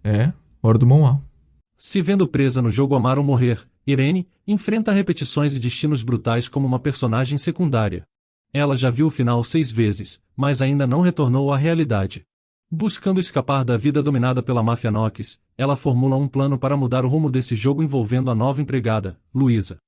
É, hora do Mão A. Se vendo presa no jogo Amar ou Morrer, Irene enfrenta repetições e destinos brutais como uma personagem secundária. Ela já viu o final 6 vezes, mas ainda não retornou à realidade. Buscando escapar da vida dominada pela máfia Nox, ela formula um plano para mudar o rumo desse jogo envolvendo a nova empregada, Luísa.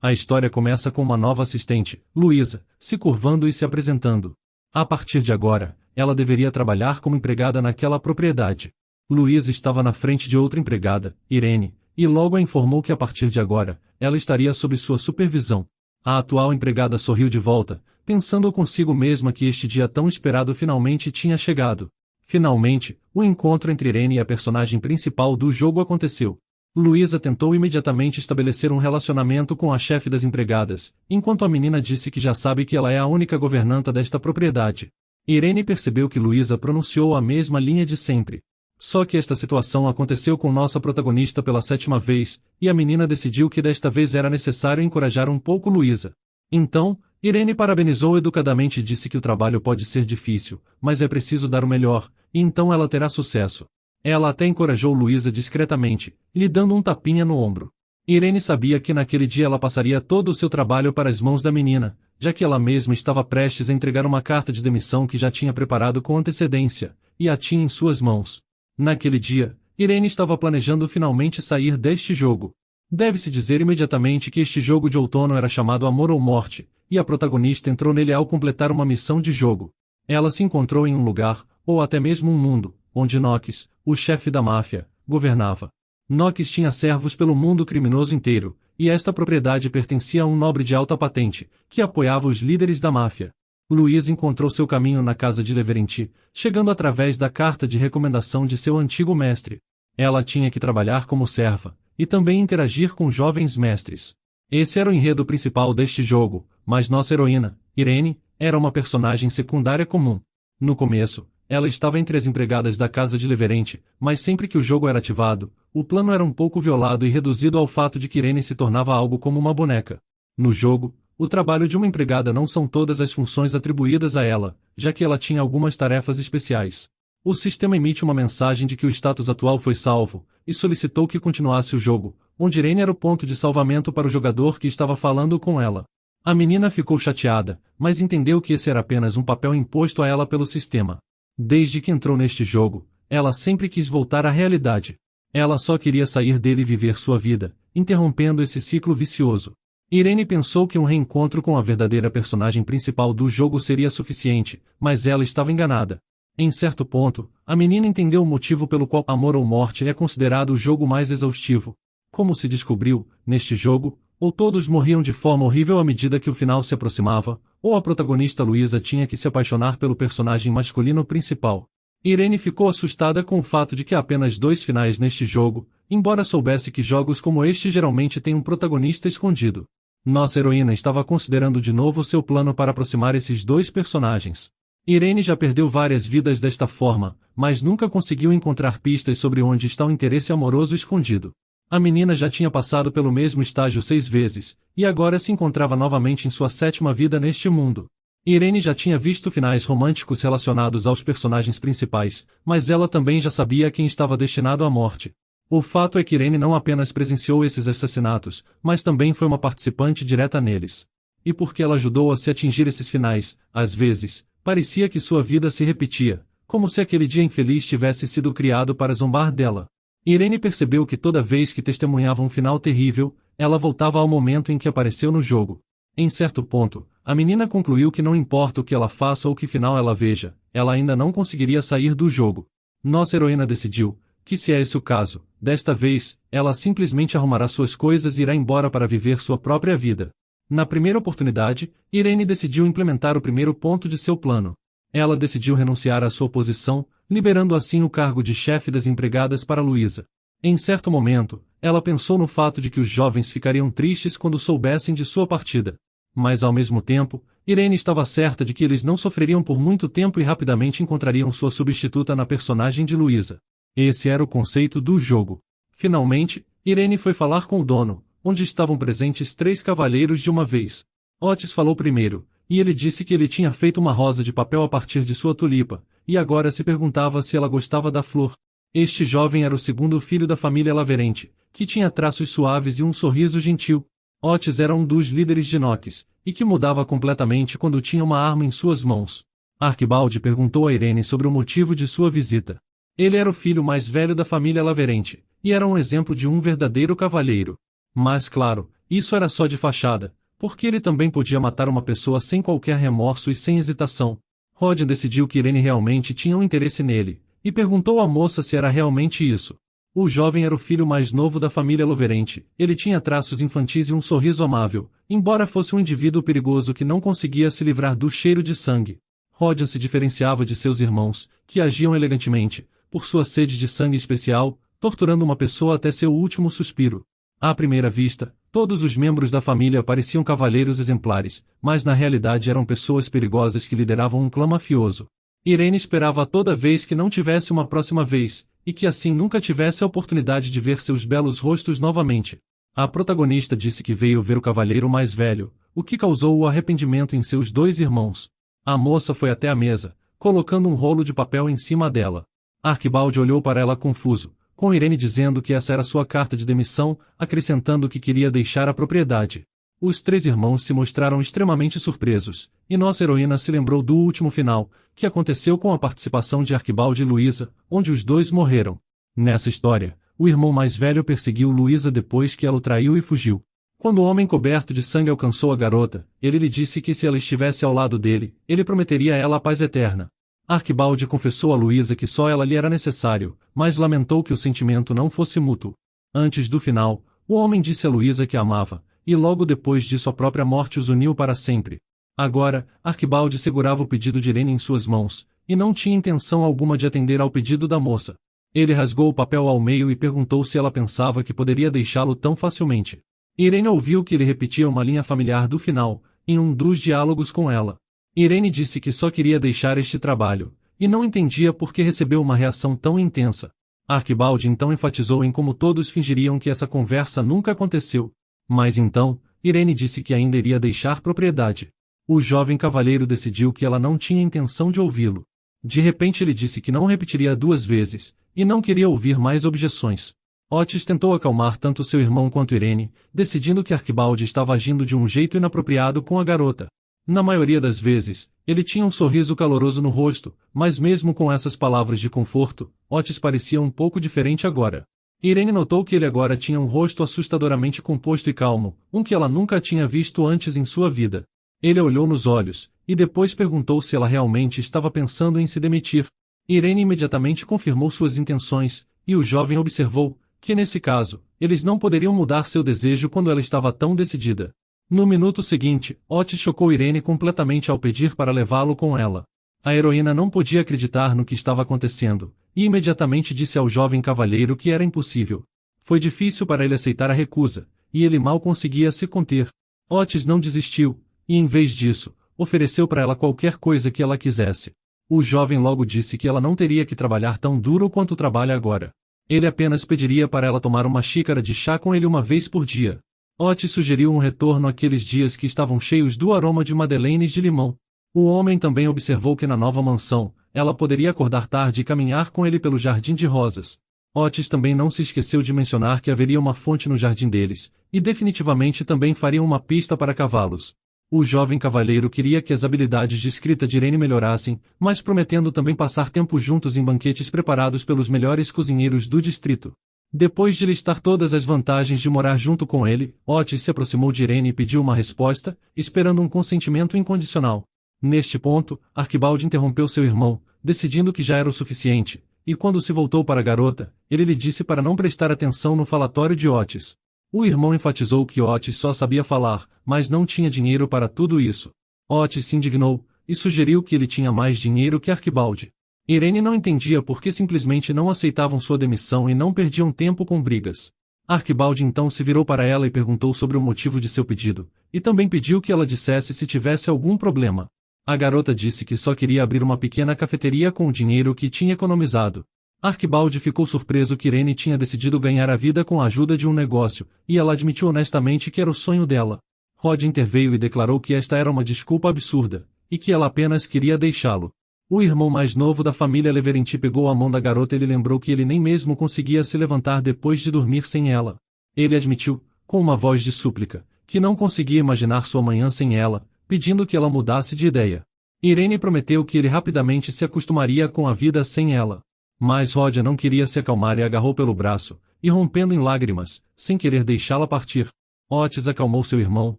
A história começa com uma nova assistente, Luísa, se curvando e se apresentando. A partir de agora, ela deveria trabalhar como empregada naquela propriedade. Luísa estava na frente de outra empregada, Irene, e logo a informou que a partir de agora, ela estaria sob sua supervisão. A atual empregada sorriu de volta, pensando consigo mesma que este dia tão esperado finalmente tinha chegado. Finalmente, o encontro entre Irene e a personagem principal do jogo aconteceu. Luísa tentou imediatamente estabelecer um relacionamento com a chefe das empregadas, enquanto a menina disse que já sabe que ela é a única governanta desta propriedade. Irene percebeu que Luísa pronunciou a mesma linha de sempre. Só que esta situação aconteceu com nossa protagonista pela 7ª vez, e a menina decidiu que desta vez era necessário encorajar um pouco Luísa. Então, Irene parabenizou educadamente e disse que o trabalho pode ser difícil, mas é preciso dar o melhor, e então ela terá sucesso. Ela até encorajou Luísa discretamente, lhe dando um tapinha no ombro. Irene sabia que naquele dia ela passaria todo o seu trabalho para as mãos da menina, já que ela mesma estava prestes a entregar uma carta de demissão que já tinha preparado com antecedência, e a tinha em suas mãos. Naquele dia, Irene estava planejando finalmente sair deste jogo. Deve-se dizer imediatamente que este jogo de outono era chamado Amor ou Morte, e a protagonista entrou nele ao completar uma missão de jogo. Ela se encontrou em um lugar, ou até mesmo um mundo, onde Nox, o chefe da máfia, governava. Nox tinha servos pelo mundo criminoso inteiro, e esta propriedade pertencia a um nobre de alta patente, que apoiava os líderes da máfia. Luísa encontrou seu caminho na casa de Leverenti, chegando através da carta de recomendação de seu antigo mestre. Ela tinha que trabalhar como serva, e também interagir com jovens mestres. Esse era o enredo principal deste jogo, mas nossa heroína, Irene, era uma personagem secundária comum. No começo, ela estava entre as empregadas da casa de Leverenti, mas sempre que o jogo era ativado, o plano era um pouco violado e reduzido ao fato de que Irene se tornava algo como uma boneca. No jogo, o trabalho de uma empregada não são todas as funções atribuídas a ela, já que ela tinha algumas tarefas especiais. O sistema emite uma mensagem de que o status atual foi salvo, e solicitou que continuasse o jogo, onde Irene era o ponto de salvamento para o jogador que estava falando com ela. A menina ficou chateada, mas entendeu que esse era apenas um papel imposto a ela pelo sistema. Desde que entrou neste jogo, ela sempre quis voltar à realidade. Ela só queria sair dele e viver sua vida, interrompendo esse ciclo vicioso. Irene pensou que um reencontro com a verdadeira personagem principal do jogo seria suficiente, mas ela estava enganada. Em certo ponto, a menina entendeu o motivo pelo qual Amor ou Morte é considerado o jogo mais exaustivo. Como se descobriu, neste jogo, ou todos morriam de forma horrível à medida que o final se aproximava, ou a protagonista Luísa tinha que se apaixonar pelo personagem masculino principal. Irene ficou assustada com o fato de que há apenas 2 finais neste jogo, embora soubesse que jogos como este geralmente têm um protagonista escondido. Nossa heroína estava considerando de novo seu plano para aproximar esses 2 personagens. Irene já perdeu várias vidas desta forma, mas nunca conseguiu encontrar pistas sobre onde está o interesse amoroso escondido. A menina já tinha passado pelo mesmo estágio 6 vezes, e agora se encontrava novamente em sua 7ª vida neste mundo. Irene já tinha visto finais românticos relacionados aos personagens principais, mas ela também já sabia a quem estava destinado à morte. O fato é que Irene não apenas presenciou esses assassinatos, mas também foi uma participante direta neles. E porque ela ajudou a se atingir esses finais, às vezes, parecia que sua vida se repetia, como se aquele dia infeliz tivesse sido criado para zombar dela. Irene percebeu que toda vez que testemunhava um final terrível, ela voltava ao momento em que apareceu no jogo. Em certo ponto, a menina concluiu que não importa o que ela faça ou que final ela veja, ela ainda não conseguiria sair do jogo. Nossa heroína decidiu que, se é esse o caso, desta vez, ela simplesmente arrumará suas coisas e irá embora para viver sua própria vida. Na primeira oportunidade, Irene decidiu implementar o primeiro ponto de seu plano. Ela decidiu renunciar à sua posição, liberando assim o cargo de chefe das empregadas para Luísa. Em certo momento, ela pensou no fato de que os jovens ficariam tristes quando soubessem de sua partida. Mas ao mesmo tempo, Irene estava certa de que eles não sofreriam por muito tempo e rapidamente encontrariam sua substituta na personagem de Luísa. Esse era o conceito do jogo. Finalmente, Irene foi falar com o dono, onde estavam presentes 3 cavalheiros de uma vez. Otis falou primeiro, e ele disse que ele tinha feito uma rosa de papel a partir de sua tulipa, e agora se perguntava se ela gostava da flor. Este jovem era o segundo filho da família Laverente, que tinha traços suaves e um sorriso gentil. Otis era um dos líderes de Nox, e que mudava completamente quando tinha uma arma em suas mãos. Arquibaldi perguntou a Irene sobre o motivo de sua visita. Ele era o filho mais velho da família Laverente, e era um exemplo de um verdadeiro cavalheiro. Mas claro, isso era só de fachada, porque ele também podia matar uma pessoa sem qualquer remorso e sem hesitação. Rodin decidiu que Irene realmente tinha um interesse nele, e perguntou à moça se era realmente isso. O jovem era o filho mais novo da família Loverente, ele tinha traços infantis e um sorriso amável, embora fosse um indivíduo perigoso que não conseguia se livrar do cheiro de sangue. Rodin se diferenciava de seus irmãos, que agiam elegantemente, por sua sede de sangue especial, torturando uma pessoa até seu último suspiro. À primeira vista, todos os membros da família pareciam cavalheiros exemplares, mas na realidade eram pessoas perigosas que lideravam um clã mafioso. Irene esperava toda vez que não tivesse uma próxima vez, e que assim nunca tivesse a oportunidade de ver seus belos rostos novamente. A protagonista disse que veio ver o cavalheiro mais velho, o que causou o arrependimento em seus dois irmãos. A moça foi até a mesa, colocando um rolo de papel em cima dela. Arquibaldi olhou para ela confuso, com Irene dizendo que essa era sua carta de demissão, acrescentando que queria deixar a propriedade. Os três irmãos se mostraram extremamente surpresos, e nossa heroína se lembrou do último final, que aconteceu com a participação de Arquibaldi e Luísa, onde os dois morreram. Nessa história, o irmão mais velho perseguiu Luísa depois que ela o traiu e fugiu. Quando o homem coberto de sangue alcançou a garota, ele lhe disse que se ela estivesse ao lado dele, ele prometeria a ela a paz eterna. Arquibaldi confessou a Luísa que só ela lhe era necessário, mas lamentou que o sentimento não fosse mútuo. Antes do final, o homem disse a Luísa que a amava, e logo depois disso a própria morte os uniu para sempre. Agora, Arquibaldi segurava o pedido de Irene em suas mãos, e não tinha intenção alguma de atender ao pedido da moça. Ele rasgou o papel ao meio e perguntou se ela pensava que poderia deixá-lo tão facilmente. Irene ouviu que ele repetia uma linha familiar do final, em um dos diálogos com ela. Irene disse que só queria deixar este trabalho, e não entendia por que recebeu uma reação tão intensa. Arquibaldi então enfatizou em como todos fingiriam que essa conversa nunca aconteceu. Mas então, Irene disse que ainda iria deixar propriedade. O jovem cavalheiro decidiu que ela não tinha intenção de ouvi-lo. De repente ele disse que não repetiria 2 vezes, e não queria ouvir mais objeções. Otis tentou acalmar tanto seu irmão quanto Irene, decidindo que Arquibaldi estava agindo de um jeito inapropriado com a garota. Na maioria das vezes, ele tinha um sorriso caloroso no rosto, mas mesmo com essas palavras de conforto, Otis parecia um pouco diferente agora. Irene notou que ele agora tinha um rosto assustadoramente composto e calmo, um que ela nunca tinha visto antes em sua vida. Ele a olhou nos olhos, e depois perguntou se ela realmente estava pensando em se demitir. Irene imediatamente confirmou suas intenções, e o jovem observou que nesse caso, eles não poderiam mudar seu desejo quando ela estava tão decidida. No minuto seguinte, Otis chocou Irene completamente ao pedir para levá-lo com ela. A heroína não podia acreditar no que estava acontecendo, e imediatamente disse ao jovem cavalheiro que era impossível. Foi difícil para ele aceitar a recusa, e ele mal conseguia se conter. Otis não desistiu, e em vez disso, ofereceu para ela qualquer coisa que ela quisesse. O jovem logo disse que ela não teria que trabalhar tão duro quanto trabalha agora. Ele apenas pediria para ela tomar uma xícara de chá com ele uma vez por dia. Otis sugeriu um retorno àqueles dias que estavam cheios do aroma de madeleines de limão. O homem também observou que na nova mansão, ela poderia acordar tarde e caminhar com ele pelo jardim de rosas. Otis também não se esqueceu de mencionar que haveria uma fonte no jardim deles, e definitivamente também fariam uma pista para cavalos. O jovem cavalheiro queria que as habilidades de escrita de Irene melhorassem, mas prometendo também passar tempo juntos em banquetes preparados pelos melhores cozinheiros do distrito. Depois de listar todas as vantagens de morar junto com ele, Otis se aproximou de Irene e pediu uma resposta, esperando um consentimento incondicional. Neste ponto, Arquibaldi interrompeu seu irmão, decidindo que já era o suficiente, e quando se voltou para a garota, ele lhe disse para não prestar atenção no falatório de Otis. O irmão enfatizou que Otis só sabia falar, mas não tinha dinheiro para tudo isso. Otis se indignou, e sugeriu que ele tinha mais dinheiro que Arquibaldi. Irene não entendia por que simplesmente não aceitavam sua demissão e não perdiam tempo com brigas. Arquibaldi então se virou para ela e perguntou sobre o motivo de seu pedido, e também pediu que ela dissesse se tivesse algum problema. A garota disse que só queria abrir uma pequena cafeteria com o dinheiro que tinha economizado. Arquibaldi ficou surpreso que Irene tinha decidido ganhar a vida com a ajuda de um negócio, e ela admitiu honestamente que era o sonho dela. Rod interveio e declarou que esta era uma desculpa absurda, e que ela apenas queria deixá-lo. O irmão mais novo da família Leverenti pegou a mão da garota e ele lembrou que ele nem mesmo conseguia se levantar depois de dormir sem ela. Ele admitiu, com uma voz de súplica, que não conseguia imaginar sua manhã sem ela, pedindo que ela mudasse de ideia. Irene prometeu que ele rapidamente se acostumaria com a vida sem ela. Mas Rodia não queria se acalmar e agarrou pelo braço, e rompendo em lágrimas, sem querer deixá-la partir. Otis acalmou seu irmão,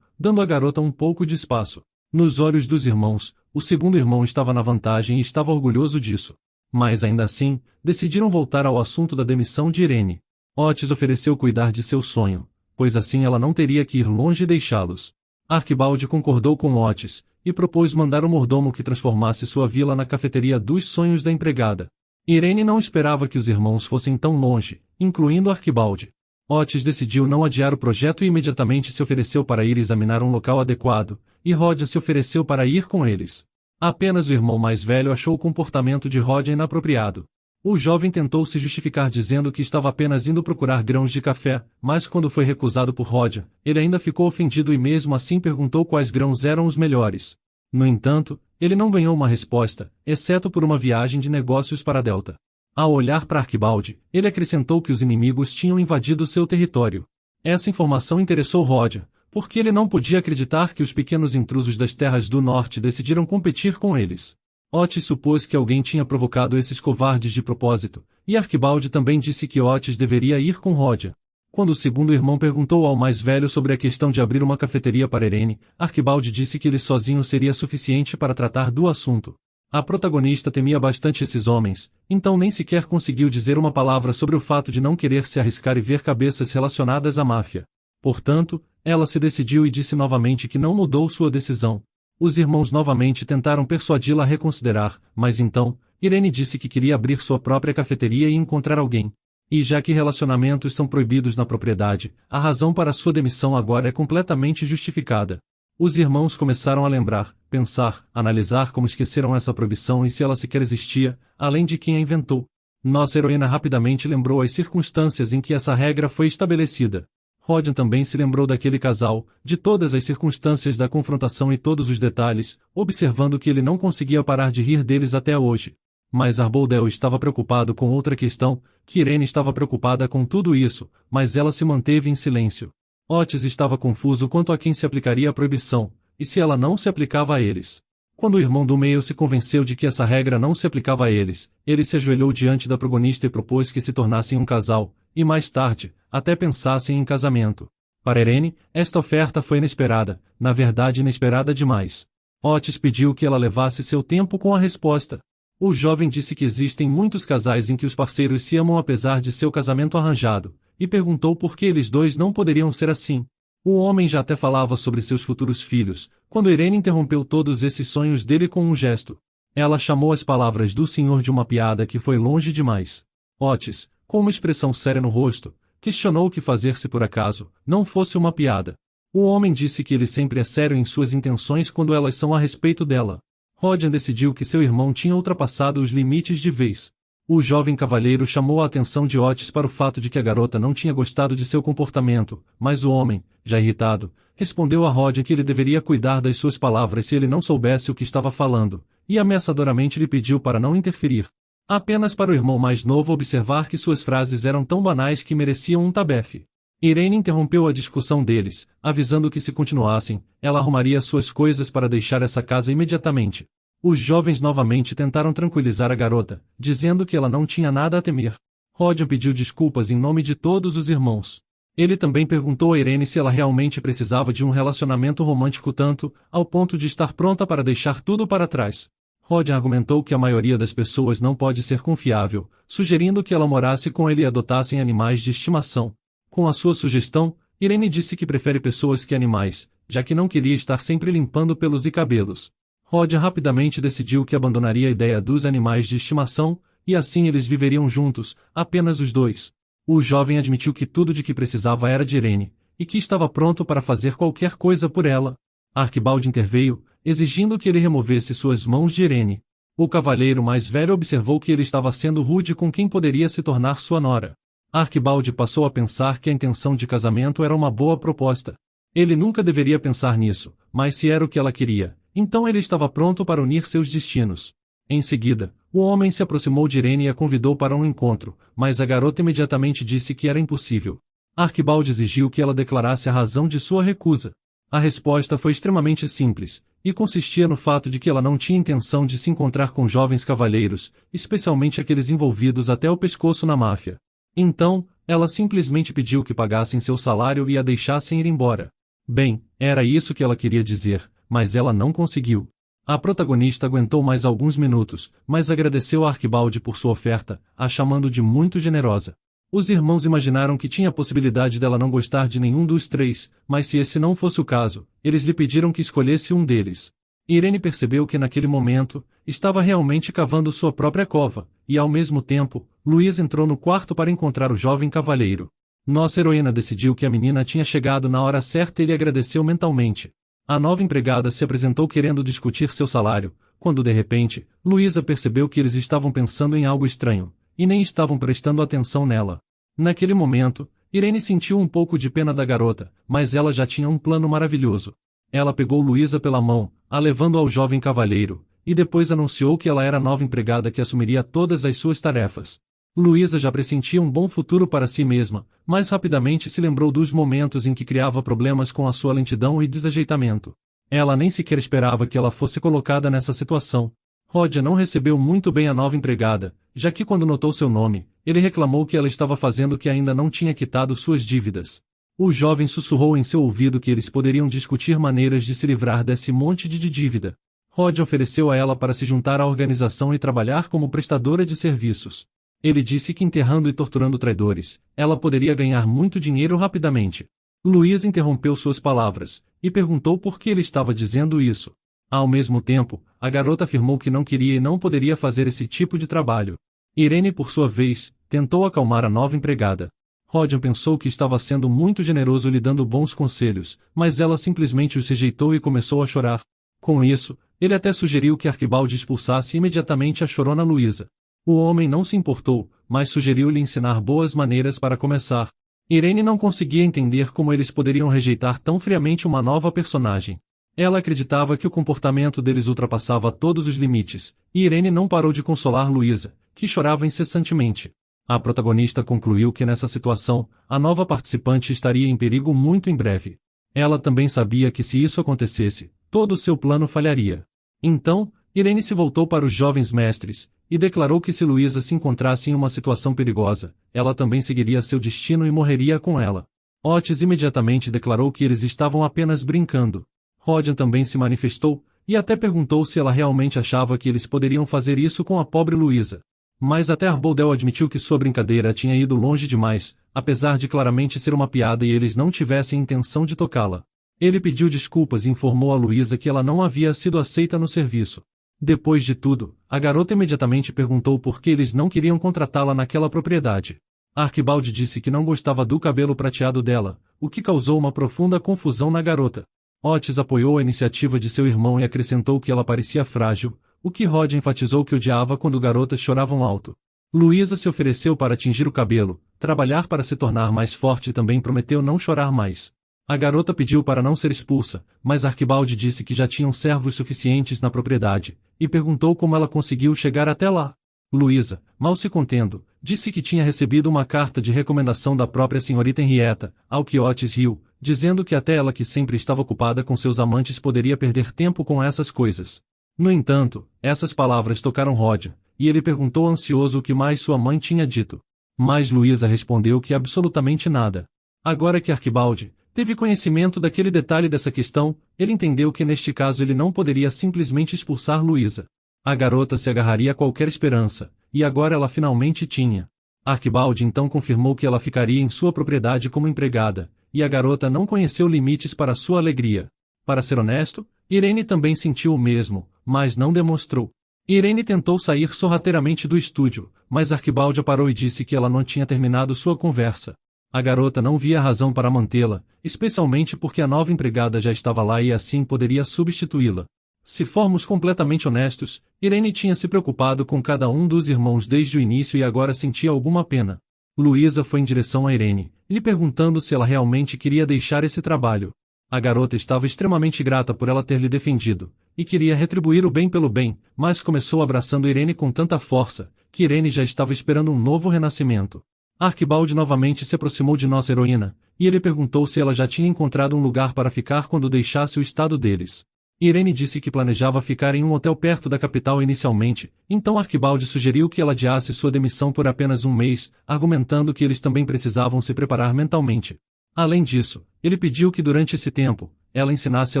dando à garota um pouco de espaço. Nos olhos dos irmãos, o segundo irmão estava na vantagem e estava orgulhoso disso. Mas ainda assim, decidiram voltar ao assunto da demissão de Irene. Otis ofereceu cuidar de seu sonho, pois assim ela não teria que ir longe e deixá-los. Arquibaldi concordou com Otis, e propôs mandar o mordomo que transformasse sua vila na cafeteria dos sonhos da empregada. Irene não esperava que os irmãos fossem tão longe, incluindo Arquibaldi. Otis decidiu não adiar o projeto e imediatamente se ofereceu para ir examinar um local adequado, e Rodia se ofereceu para ir com eles. Apenas o irmão mais velho achou o comportamento de Rodia inapropriado. O jovem tentou se justificar dizendo que estava apenas indo procurar grãos de café, mas quando foi recusado por Rodia, ele ainda ficou ofendido e mesmo assim perguntou quais grãos eram os melhores. No entanto, ele não ganhou uma resposta, exceto por uma viagem de negócios para Delta. Ao olhar para Arquibaldi, ele acrescentou que os inimigos tinham invadido seu território. Essa informação interessou Rodia, porque ele não podia acreditar que os pequenos intrusos das terras do norte decidiram competir com eles. Otis supôs que alguém tinha provocado esses covardes de propósito, e Arquibaldi também disse que Otis deveria ir com Rodia. Quando o segundo irmão perguntou ao mais velho sobre a questão de abrir uma cafeteria para Irene, Arquibaldi disse que ele sozinho seria suficiente para tratar do assunto. A protagonista temia bastante esses homens, então nem sequer conseguiu dizer uma palavra sobre o fato de não querer se arriscar e ver cabeças relacionadas à máfia. Portanto, ela se decidiu e disse novamente que não mudou sua decisão. Os irmãos novamente tentaram persuadi-la a reconsiderar, mas então, Irene disse que queria abrir sua própria cafeteria e encontrar alguém. E já que relacionamentos são proibidos na propriedade, a razão para sua demissão agora é completamente justificada. Os irmãos começaram a lembrar, pensar, analisar como esqueceram essa proibição e se ela sequer existia, além de quem a inventou. Nossa heroína rapidamente lembrou as circunstâncias em que essa regra foi estabelecida. Rodia também se lembrou daquele casal, de todas as circunstâncias da confrontação e todos os detalhes, observando que ele não conseguia parar de rir deles até hoje. Mas Arboldel estava preocupado com outra questão, que Irene estava preocupada com tudo isso, mas ela se manteve em silêncio. Otis estava confuso quanto a quem se aplicaria a proibição, e se ela não se aplicava a eles. Quando o irmão do meio se convenceu de que essa regra não se aplicava a eles, ele se ajoelhou diante da protagonista e propôs que se tornassem um casal, e mais tarde, até pensassem em casamento. Para Irene, esta oferta foi inesperada, na verdade inesperada demais. Otis pediu que ela levasse seu tempo com a resposta. O jovem disse que existem muitos casais em que os parceiros se amam apesar de seu casamento arranjado, e perguntou por que eles dois não poderiam ser assim. O homem já até falava sobre seus futuros filhos, quando Irene interrompeu todos esses sonhos dele com um gesto. Ela chamou as palavras do senhor de uma piada que foi longe demais. Otis, com uma expressão séria no rosto, questionou o que fazer se por acaso não fosse uma piada. O homem disse que ele sempre é sério em suas intenções quando elas são a respeito dela. Rodia decidiu que seu irmão tinha ultrapassado os limites de vez. O jovem cavalheiro chamou a atenção de Otis para o fato de que a garota não tinha gostado de seu comportamento, mas o homem, já irritado, respondeu a Rodia que ele deveria cuidar das suas palavras se ele não soubesse o que estava falando, e ameaçadoramente lhe pediu para não interferir. Apenas para o irmão mais novo observar que suas frases eram tão banais que mereciam um tabefe. Irene interrompeu a discussão deles, avisando que se continuassem, ela arrumaria suas coisas para deixar essa casa imediatamente. Os jovens novamente tentaram tranquilizar a garota, dizendo que ela não tinha nada a temer. Rodia pediu desculpas em nome de todos os irmãos. Ele também perguntou a Irene se ela realmente precisava de um relacionamento romântico tanto, ao ponto de estar pronta para deixar tudo para trás. Rodia argumentou que a maioria das pessoas não pode ser confiável, sugerindo que ela morasse com ele e adotassem animais de estimação. Com a sua sugestão, Irene disse que prefere pessoas que animais, já que não queria estar sempre limpando pelos e cabelos. Rodia rapidamente decidiu que abandonaria a ideia dos animais de estimação, e assim eles viveriam juntos, apenas os dois. O jovem admitiu que tudo de que precisava era de Irene, e que estava pronto para fazer qualquer coisa por ela. Arquibaldi interveio, exigindo que ele removesse suas mãos de Irene. O cavalheiro mais velho observou que ele estava sendo rude com quem poderia se tornar sua nora. Arquibaldi passou a pensar que a intenção de casamento era uma boa proposta. Ele nunca deveria pensar nisso, mas se era o que ela queria, então ele estava pronto para unir seus destinos. Em seguida, o homem se aproximou de Irene e a convidou para um encontro, mas a garota imediatamente disse que era impossível. Arquibaldi exigiu que ela declarasse a razão de sua recusa. A resposta foi extremamente simples, e consistia no fato de que ela não tinha intenção de se encontrar com jovens cavalheiros, especialmente aqueles envolvidos até o pescoço na máfia. Então, ela simplesmente pediu que pagassem seu salário e a deixassem ir embora. Bem, era isso que ela queria dizer, mas ela não conseguiu. A protagonista aguentou mais alguns minutos, mas agradeceu a Arquibaldi por sua oferta, a chamando de muito generosa. Os irmãos imaginaram que tinha a possibilidade dela não gostar de nenhum dos três, mas se esse não fosse o caso, eles lhe pediram que escolhesse um deles. Irene percebeu que naquele momento, estava realmente cavando sua própria cova, e ao mesmo tempo, Luiz entrou no quarto para encontrar o jovem cavalheiro. Nossa heroína decidiu que a menina tinha chegado na hora certa e lhe agradeceu mentalmente. A nova empregada se apresentou querendo discutir seu salário, quando de repente, Luísa percebeu que eles estavam pensando em algo estranho, e nem estavam prestando atenção nela. Naquele momento, Irene sentiu um pouco de pena da garota, mas ela já tinha um plano maravilhoso. Ela pegou Luísa pela mão, a levando ao jovem cavalheiro, e depois anunciou que ela era a nova empregada que assumiria todas as suas tarefas. Luísa já pressentia um bom futuro para si mesma, mas rapidamente se lembrou dos momentos em que criava problemas com a sua lentidão e desajeitamento. Ela nem sequer esperava que ela fosse colocada nessa situação. Rodia não recebeu muito bem a nova empregada, já que quando notou seu nome, ele reclamou que ela estava fazendo que ainda não tinha quitado suas dívidas. O jovem sussurrou em seu ouvido que eles poderiam discutir maneiras de se livrar desse monte de dívida. Rodia ofereceu a ela para se juntar à organização e trabalhar como prestadora de serviços. Ele disse que enterrando e torturando traidores, ela poderia ganhar muito dinheiro rapidamente. Luiz interrompeu suas palavras, e perguntou por que ele estava dizendo isso. Ao mesmo tempo, a garota afirmou que não queria e não poderia fazer esse tipo de trabalho. Irene, por sua vez, tentou acalmar a nova empregada. Rodia pensou que estava sendo muito generoso lhe dando bons conselhos, mas ela simplesmente os rejeitou e começou a chorar. Com isso, ele até sugeriu que Arquibaldi expulsasse imediatamente a chorona Luísa. O homem não se importou, mas sugeriu-lhe ensinar boas maneiras para começar. Irene não conseguia entender como eles poderiam rejeitar tão friamente uma nova personagem. Ela acreditava que o comportamento deles ultrapassava todos os limites, e Irene não parou de consolar Luísa, que chorava incessantemente. A protagonista concluiu que nessa situação, a nova participante estaria em perigo muito em breve. Ela também sabia que se isso acontecesse, todo o seu plano falharia. Então, Irene se voltou para os jovens mestres, e declarou que se Luísa se encontrasse em uma situação perigosa, ela também seguiria seu destino e morreria com ela. Otis imediatamente declarou que eles estavam apenas brincando. Rodia também se manifestou, e até perguntou se ela realmente achava que eles poderiam fazer isso com a pobre Luísa. Mas até Arboldel admitiu que sua brincadeira tinha ido longe demais, apesar de claramente ser uma piada e eles não tivessem intenção de tocá-la. Ele pediu desculpas e informou a Luísa que ela não havia sido aceita no serviço. Depois de tudo, a garota imediatamente perguntou por que eles não queriam contratá-la naquela propriedade. Arquibaldi disse que não gostava do cabelo prateado dela, o que causou uma profunda confusão na garota. Otis apoiou a iniciativa de seu irmão e acrescentou que ela parecia frágil, o que Rodia enfatizou que odiava quando garotas choravam alto. Luísa se ofereceu para tingir o cabelo, trabalhar para se tornar mais forte e também prometeu não chorar mais. A garota pediu para não ser expulsa, mas Arquibaldi disse que já tinham servos suficientes na propriedade, e perguntou como ela conseguiu chegar até lá. Luísa, mal se contendo, disse que tinha recebido uma carta de recomendação da própria senhorita Henrietta, ao que Otis riu, dizendo que até ela que sempre estava ocupada com seus amantes poderia perder tempo com essas coisas. No entanto, essas palavras tocaram Rodia, e ele perguntou ansioso o que mais sua mãe tinha dito. Mas Luísa respondeu que absolutamente nada. Agora que Arquibaldi teve conhecimento daquele detalhe dessa questão, ele entendeu que neste caso ele não poderia simplesmente expulsar Luísa. A garota se agarraria a qualquer esperança, e agora ela finalmente tinha. Arquibaldi então confirmou que ela ficaria em sua propriedade como empregada, e a garota não conheceu limites para sua alegria. Para ser honesto, Irene também sentiu o mesmo, mas não demonstrou. Irene tentou sair sorrateiramente do estúdio, mas Arquibaldi a parou e disse que ela não tinha terminado sua conversa. A garota não via razão para mantê-la, especialmente porque a nova empregada já estava lá e assim poderia substituí-la. Se formos completamente honestos, Irene tinha se preocupado com cada um dos irmãos desde o início e agora sentia alguma pena. Luísa foi em direção a Irene, lhe perguntando se ela realmente queria deixar esse trabalho. A garota estava extremamente grata por ela ter lhe defendido, e queria retribuir o bem pelo bem, mas começou abraçando Irene com tanta força, que Irene já estava esperando um novo renascimento. Arquibaldi novamente se aproximou de nossa heroína, e ele perguntou se ela já tinha encontrado um lugar para ficar quando deixasse o estado deles. Irene disse que planejava ficar em um hotel perto da capital inicialmente, então Arquibaldi sugeriu que ela adiasse sua demissão por apenas um mês, argumentando que eles também precisavam se preparar mentalmente. Além disso, ele pediu que durante esse tempo, ela ensinasse a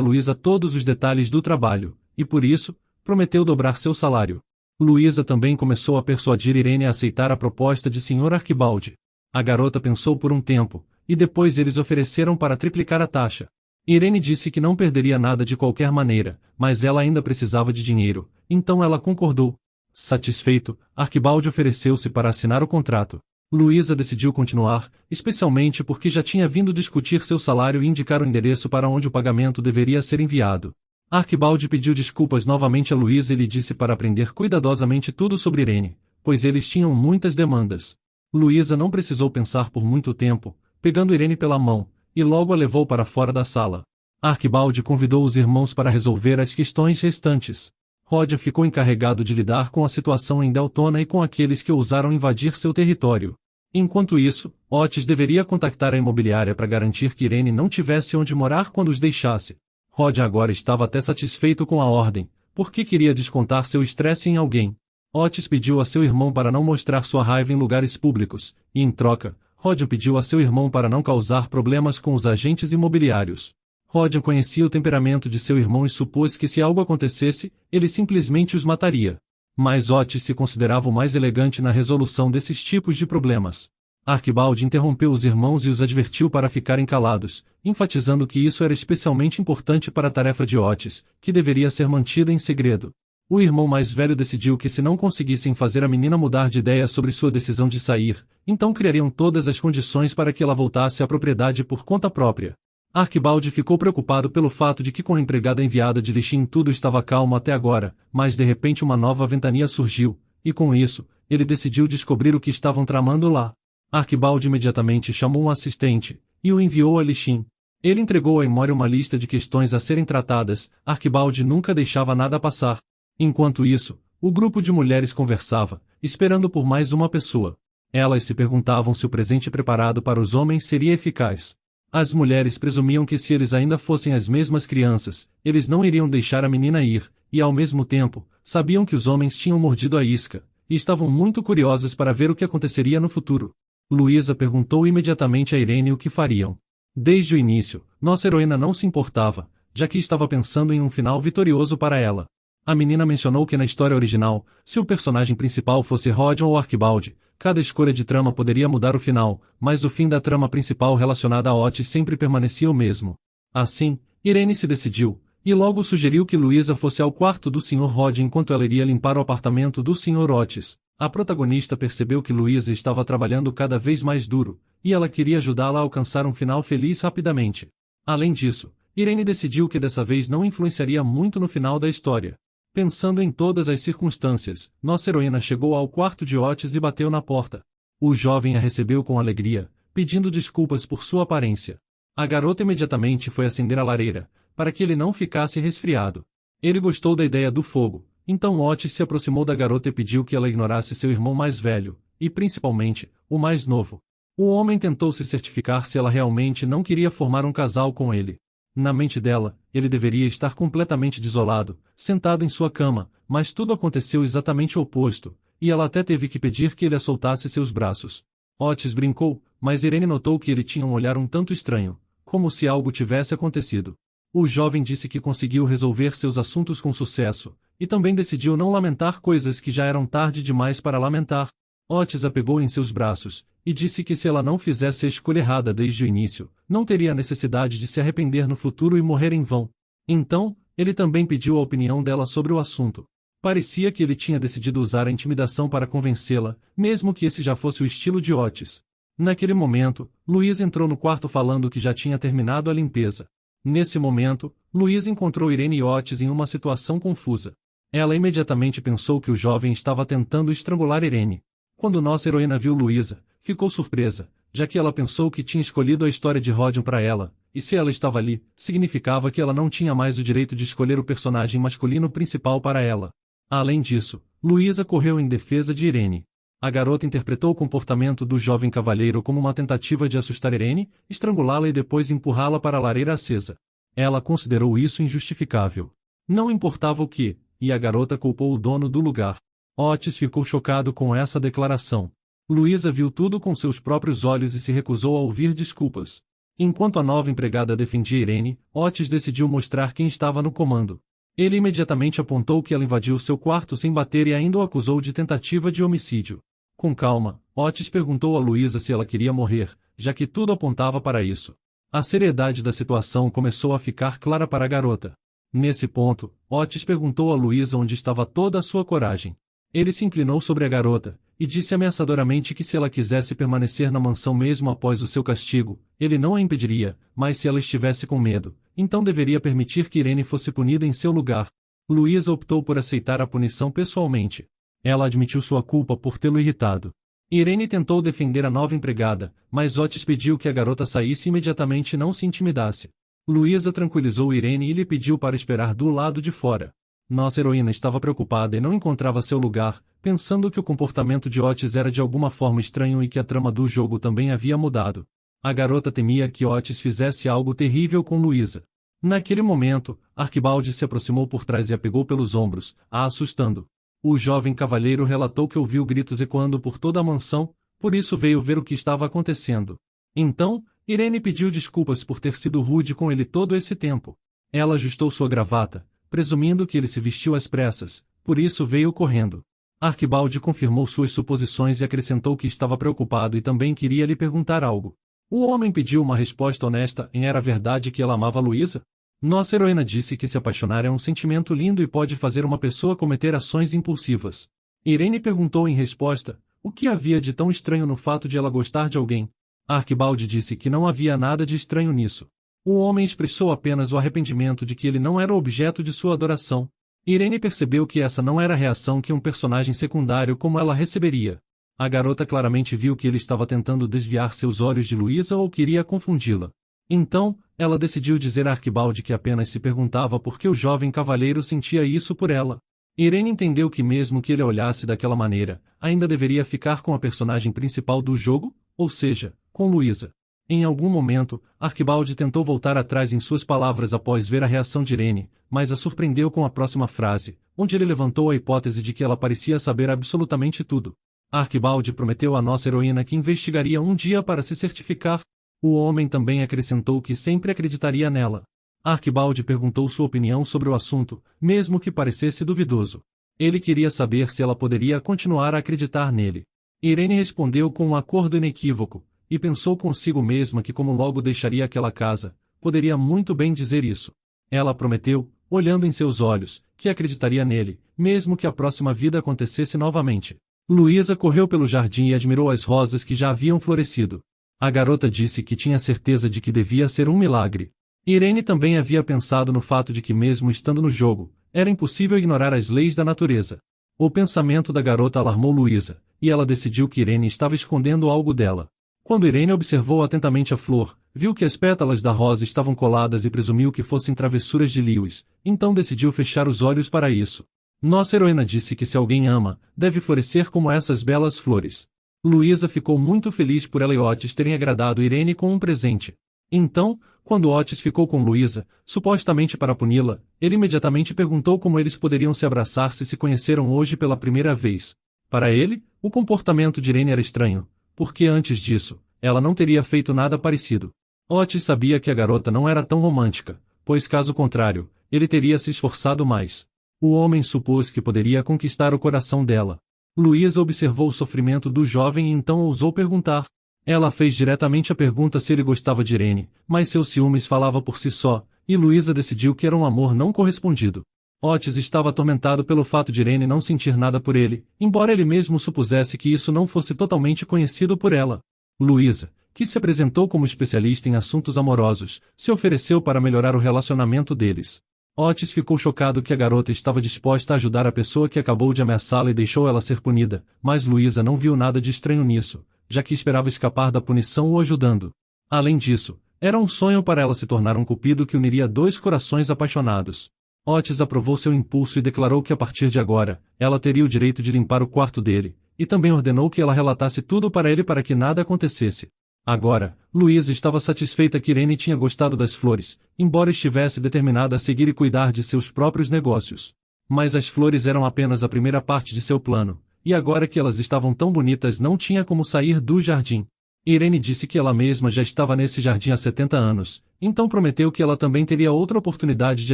Luísa todos os detalhes do trabalho, e por isso, prometeu dobrar seu salário. Luísa também começou a persuadir Irene a aceitar a proposta de Sr. Arquibaldi. A garota pensou por um tempo, e depois eles ofereceram para triplicar a taxa. Irene disse que não perderia nada de qualquer maneira, mas ela ainda precisava de dinheiro, então ela concordou. Satisfeito, Arquibaldi ofereceu-se para assinar o contrato. Luísa decidiu continuar, especialmente porque já tinha vindo discutir seu salário e indicar o endereço para onde o pagamento deveria ser enviado. Arquibaldi pediu desculpas novamente a Luísa e lhe disse para aprender cuidadosamente tudo sobre Irene, pois eles tinham muitas demandas. Luísa não precisou pensar por muito tempo, pegando Irene pela mão, e logo a levou para fora da sala. Arquibaldi convidou os irmãos para resolver as questões restantes. Rodia ficou encarregado de lidar com a situação em Deltona e com aqueles que ousaram invadir seu território. Enquanto isso, Otis deveria contactar a imobiliária para garantir que Irene não tivesse onde morar quando os deixasse. Rodia agora estava até satisfeito com a ordem, porque queria descontar seu estresse em alguém. Otis pediu a seu irmão para não mostrar sua raiva em lugares públicos, e em troca, Rodia pediu a seu irmão para não causar problemas com os agentes imobiliários. Rodia conhecia o temperamento de seu irmão e supôs que se algo acontecesse, ele simplesmente os mataria. Mas Otis se considerava o mais elegante na resolução desses tipos de problemas. Arquibaldi interrompeu os irmãos e os advertiu para ficarem calados, enfatizando que isso era especialmente importante para a tarefa de Otis, que deveria ser mantida em segredo. O irmão mais velho decidiu que se não conseguissem fazer a menina mudar de ideia sobre sua decisão de sair, então criariam todas as condições para que ela voltasse à propriedade por conta própria. Arquibaldi ficou preocupado pelo fato de que com a empregada enviada de Lixim tudo estava calmo até agora, mas de repente uma nova ventania surgiu, e com isso, ele decidiu descobrir o que estavam tramando lá. Arquibaldi imediatamente chamou um assistente, e o enviou a Lixim. Ele entregou a Emory uma lista de questões a serem tratadas. Arquibaldi nunca deixava nada passar. Enquanto isso, o grupo de mulheres conversava, esperando por mais uma pessoa. Elas se perguntavam se o presente preparado para os homens seria eficaz. As mulheres presumiam que se eles ainda fossem as mesmas crianças, eles não iriam deixar a menina ir, e ao mesmo tempo, sabiam que os homens tinham mordido a isca, e estavam muito curiosas para ver o que aconteceria no futuro. Luísa perguntou imediatamente a Irene o que fariam. Desde o início, nossa heroína não se importava, já que estava pensando em um final vitorioso para ela. A menina mencionou que na história original, se o personagem principal fosse Rodia ou Arquibaldi, cada escolha de trama poderia mudar o final, mas o fim da trama principal relacionada a Otis sempre permanecia o mesmo. Assim, Irene se decidiu, e logo sugeriu que Luísa fosse ao quarto do Sr. Rodia enquanto ela iria limpar o apartamento do Sr. Otis. A protagonista percebeu que Luísa estava trabalhando cada vez mais duro, e ela queria ajudá-la a alcançar um final feliz rapidamente. Além disso, Irene decidiu que dessa vez não influenciaria muito no final da história. Pensando em todas as circunstâncias, nossa heroína chegou ao quarto de Otis e bateu na porta. O jovem a recebeu com alegria, pedindo desculpas por sua aparência. A garota imediatamente foi acender a lareira, para que ele não ficasse resfriado. Ele gostou da ideia do fogo, então Otis se aproximou da garota e pediu que ela ignorasse seu irmão mais velho, e principalmente, o mais novo. O homem tentou se certificar se ela realmente não queria formar um casal com ele. Na mente dela, ele deveria estar completamente desolado, sentado em sua cama, mas tudo aconteceu exatamente o oposto, e ela até teve que pedir que ele a soltasse seus braços. Otis brincou, mas Irene notou que ele tinha um olhar um tanto estranho, como se algo tivesse acontecido. O jovem disse que conseguiu resolver seus assuntos com sucesso, e também decidiu não lamentar coisas que já eram tarde demais para lamentar. Otis a pegou em seus braços, e disse que se ela não fizesse a escolha errada desde o início, não teria necessidade de se arrepender no futuro e morrer em vão. Então, ele também pediu a opinião dela sobre o assunto. Parecia que ele tinha decidido usar a intimidação para convencê-la, mesmo que esse já fosse o estilo de Otis. Naquele momento, Luiz entrou no quarto falando que já tinha terminado a limpeza. Nesse momento, Luiz encontrou Irene e Otis em uma situação confusa. Ela imediatamente pensou que o jovem estava tentando estrangular Irene. Quando nossa heroína viu Luísa, ficou surpresa, já que ela pensou que tinha escolhido a história de Rodia para ela, e se ela estava ali, significava que ela não tinha mais o direito de escolher o personagem masculino principal para ela. Além disso, Luísa correu em defesa de Irene. A garota interpretou o comportamento do jovem cavalheiro como uma tentativa de assustar Irene, estrangulá-la e depois empurrá-la para a lareira acesa. Ela considerou isso injustificável. Não importava o que, e a garota culpou o dono do lugar. Otis ficou chocado com essa declaração. Luísa viu tudo com seus próprios olhos e se recusou a ouvir desculpas. Enquanto a nova empregada defendia Irene, Otis decidiu mostrar quem estava no comando. Ele imediatamente apontou que ela invadiu seu quarto sem bater e ainda o acusou de tentativa de homicídio. Com calma, Otis perguntou a Luísa se ela queria morrer, já que tudo apontava para isso. A seriedade da situação começou a ficar clara para a garota. Nesse ponto, Otis perguntou a Luísa onde estava toda a sua coragem. Ele se inclinou sobre a garota, e disse ameaçadoramente que se ela quisesse permanecer na mansão mesmo após o seu castigo, ele não a impediria, mas se ela estivesse com medo, então deveria permitir que Irene fosse punida em seu lugar. Luísa optou por aceitar a punição pessoalmente. Ela admitiu sua culpa por tê-lo irritado. Irene tentou defender a nova empregada, mas Otis pediu que a garota saísse imediatamente e não se intimidasse. Luísa tranquilizou Irene e lhe pediu para esperar do lado de fora. Nossa heroína estava preocupada e não encontrava seu lugar, pensando que o comportamento de Otis era de alguma forma estranho e que a trama do jogo também havia mudado. A garota temia que Otis fizesse algo terrível com Luísa. Naquele momento, Arquibaldi se aproximou por trás e a pegou pelos ombros, a assustando. O jovem cavalheiro relatou que ouviu gritos ecoando por toda a mansão, por isso veio ver o que estava acontecendo. Então, Irene pediu desculpas por ter sido rude com ele todo esse tempo. Ela ajustou sua gravata, presumindo que ele se vestiu às pressas, por isso veio correndo. Arquibaldi confirmou suas suposições e acrescentou que estava preocupado e também queria lhe perguntar algo. O homem pediu uma resposta honesta e era verdade que ela amava Luísa? Nossa heroína disse que se apaixonar é um sentimento lindo e pode fazer uma pessoa cometer ações impulsivas. Irene perguntou em resposta, o que havia de tão estranho no fato de ela gostar de alguém? Arquibaldi disse que não havia nada de estranho nisso. O homem expressou apenas o arrependimento de que ele não era o objeto de sua adoração. Irene percebeu que essa não era a reação que um personagem secundário como ela receberia. A garota claramente viu que ele estava tentando desviar seus olhos de Luísa ou queria confundi-la. Então, ela decidiu dizer a Arquibaldi que apenas se perguntava por que o jovem cavalheiro sentia isso por ela. Irene entendeu que mesmo que ele a olhasse daquela maneira, ainda deveria ficar com a personagem principal do jogo, ou seja, com Luísa. Em algum momento, Arquibaldi tentou voltar atrás em suas palavras após ver a reação de Irene, mas a surpreendeu com a próxima frase, onde ele levantou a hipótese de que ela parecia saber absolutamente tudo. Arquibaldi prometeu à nossa heroína que investigaria um dia para se certificar. O homem também acrescentou que sempre acreditaria nela. Arquibaldi perguntou sua opinião sobre o assunto, mesmo que parecesse duvidoso. Ele queria saber se ela poderia continuar a acreditar nele. Irene respondeu com um acordo inequívoco, e pensou consigo mesma que como logo deixaria aquela casa, poderia muito bem dizer isso. Ela prometeu, olhando em seus olhos, que acreditaria nele, mesmo que a próxima vida acontecesse novamente. Luísa correu pelo jardim e admirou as rosas que já haviam florescido. A garota disse que tinha certeza de que devia ser um milagre. Irene também havia pensado no fato de que mesmo estando no jogo, era impossível ignorar as leis da natureza. O pensamento da garota alarmou Luísa, e ela decidiu que Irene estava escondendo algo dela. Quando Irene observou atentamente a flor, viu que as pétalas da rosa estavam coladas e presumiu que fossem travessuras de Lewis, então decidiu fechar os olhos para isso. Nossa heroína disse que se alguém ama, deve florescer como essas belas flores. Luísa ficou muito feliz por ela e Otis terem agradado Irene com um presente. Então, quando Otis ficou com Luísa, supostamente para puni-la, ele imediatamente perguntou como eles poderiam se abraçar se conheceram hoje pela primeira vez. Para ele, o comportamento de Irene era estranho, porque antes disso, ela não teria feito nada parecido. Otis sabia que a garota não era tão romântica, pois caso contrário, ele teria se esforçado mais. O homem supôs que poderia conquistar o coração dela. Luísa observou o sofrimento do jovem e então ousou perguntar. Ela fez diretamente a pergunta se ele gostava de Irene, mas seus ciúmes falava por si só, e Luísa decidiu que era um amor não correspondido. Otis estava atormentado pelo fato de Irene não sentir nada por ele, embora ele mesmo supusesse que isso não fosse totalmente conhecido por ela. Luísa, que se apresentou como especialista em assuntos amorosos, se ofereceu para melhorar o relacionamento deles. Otis ficou chocado que a garota estava disposta a ajudar a pessoa que acabou de ameaçá-la e deixou ela ser punida, mas Luísa não viu nada de estranho nisso, já que esperava escapar da punição o ajudando. Além disso, Era um sonho para ela se tornar um cupido que uniria dois corações apaixonados. Otis aprovou seu impulso e declarou que a partir de agora, ela teria o direito de limpar o quarto dele, e também ordenou que ela relatasse tudo para ele para que nada acontecesse. Agora, Luísa estava satisfeita que Irene tinha gostado das flores, embora estivesse determinada a seguir e cuidar de seus próprios negócios. Mas as flores eram apenas a primeira parte de seu plano, e agora que elas estavam tão bonitas não tinha como sair do jardim. Irene disse que ela mesma já estava nesse jardim há 70 anos, então prometeu que ela também teria outra oportunidade de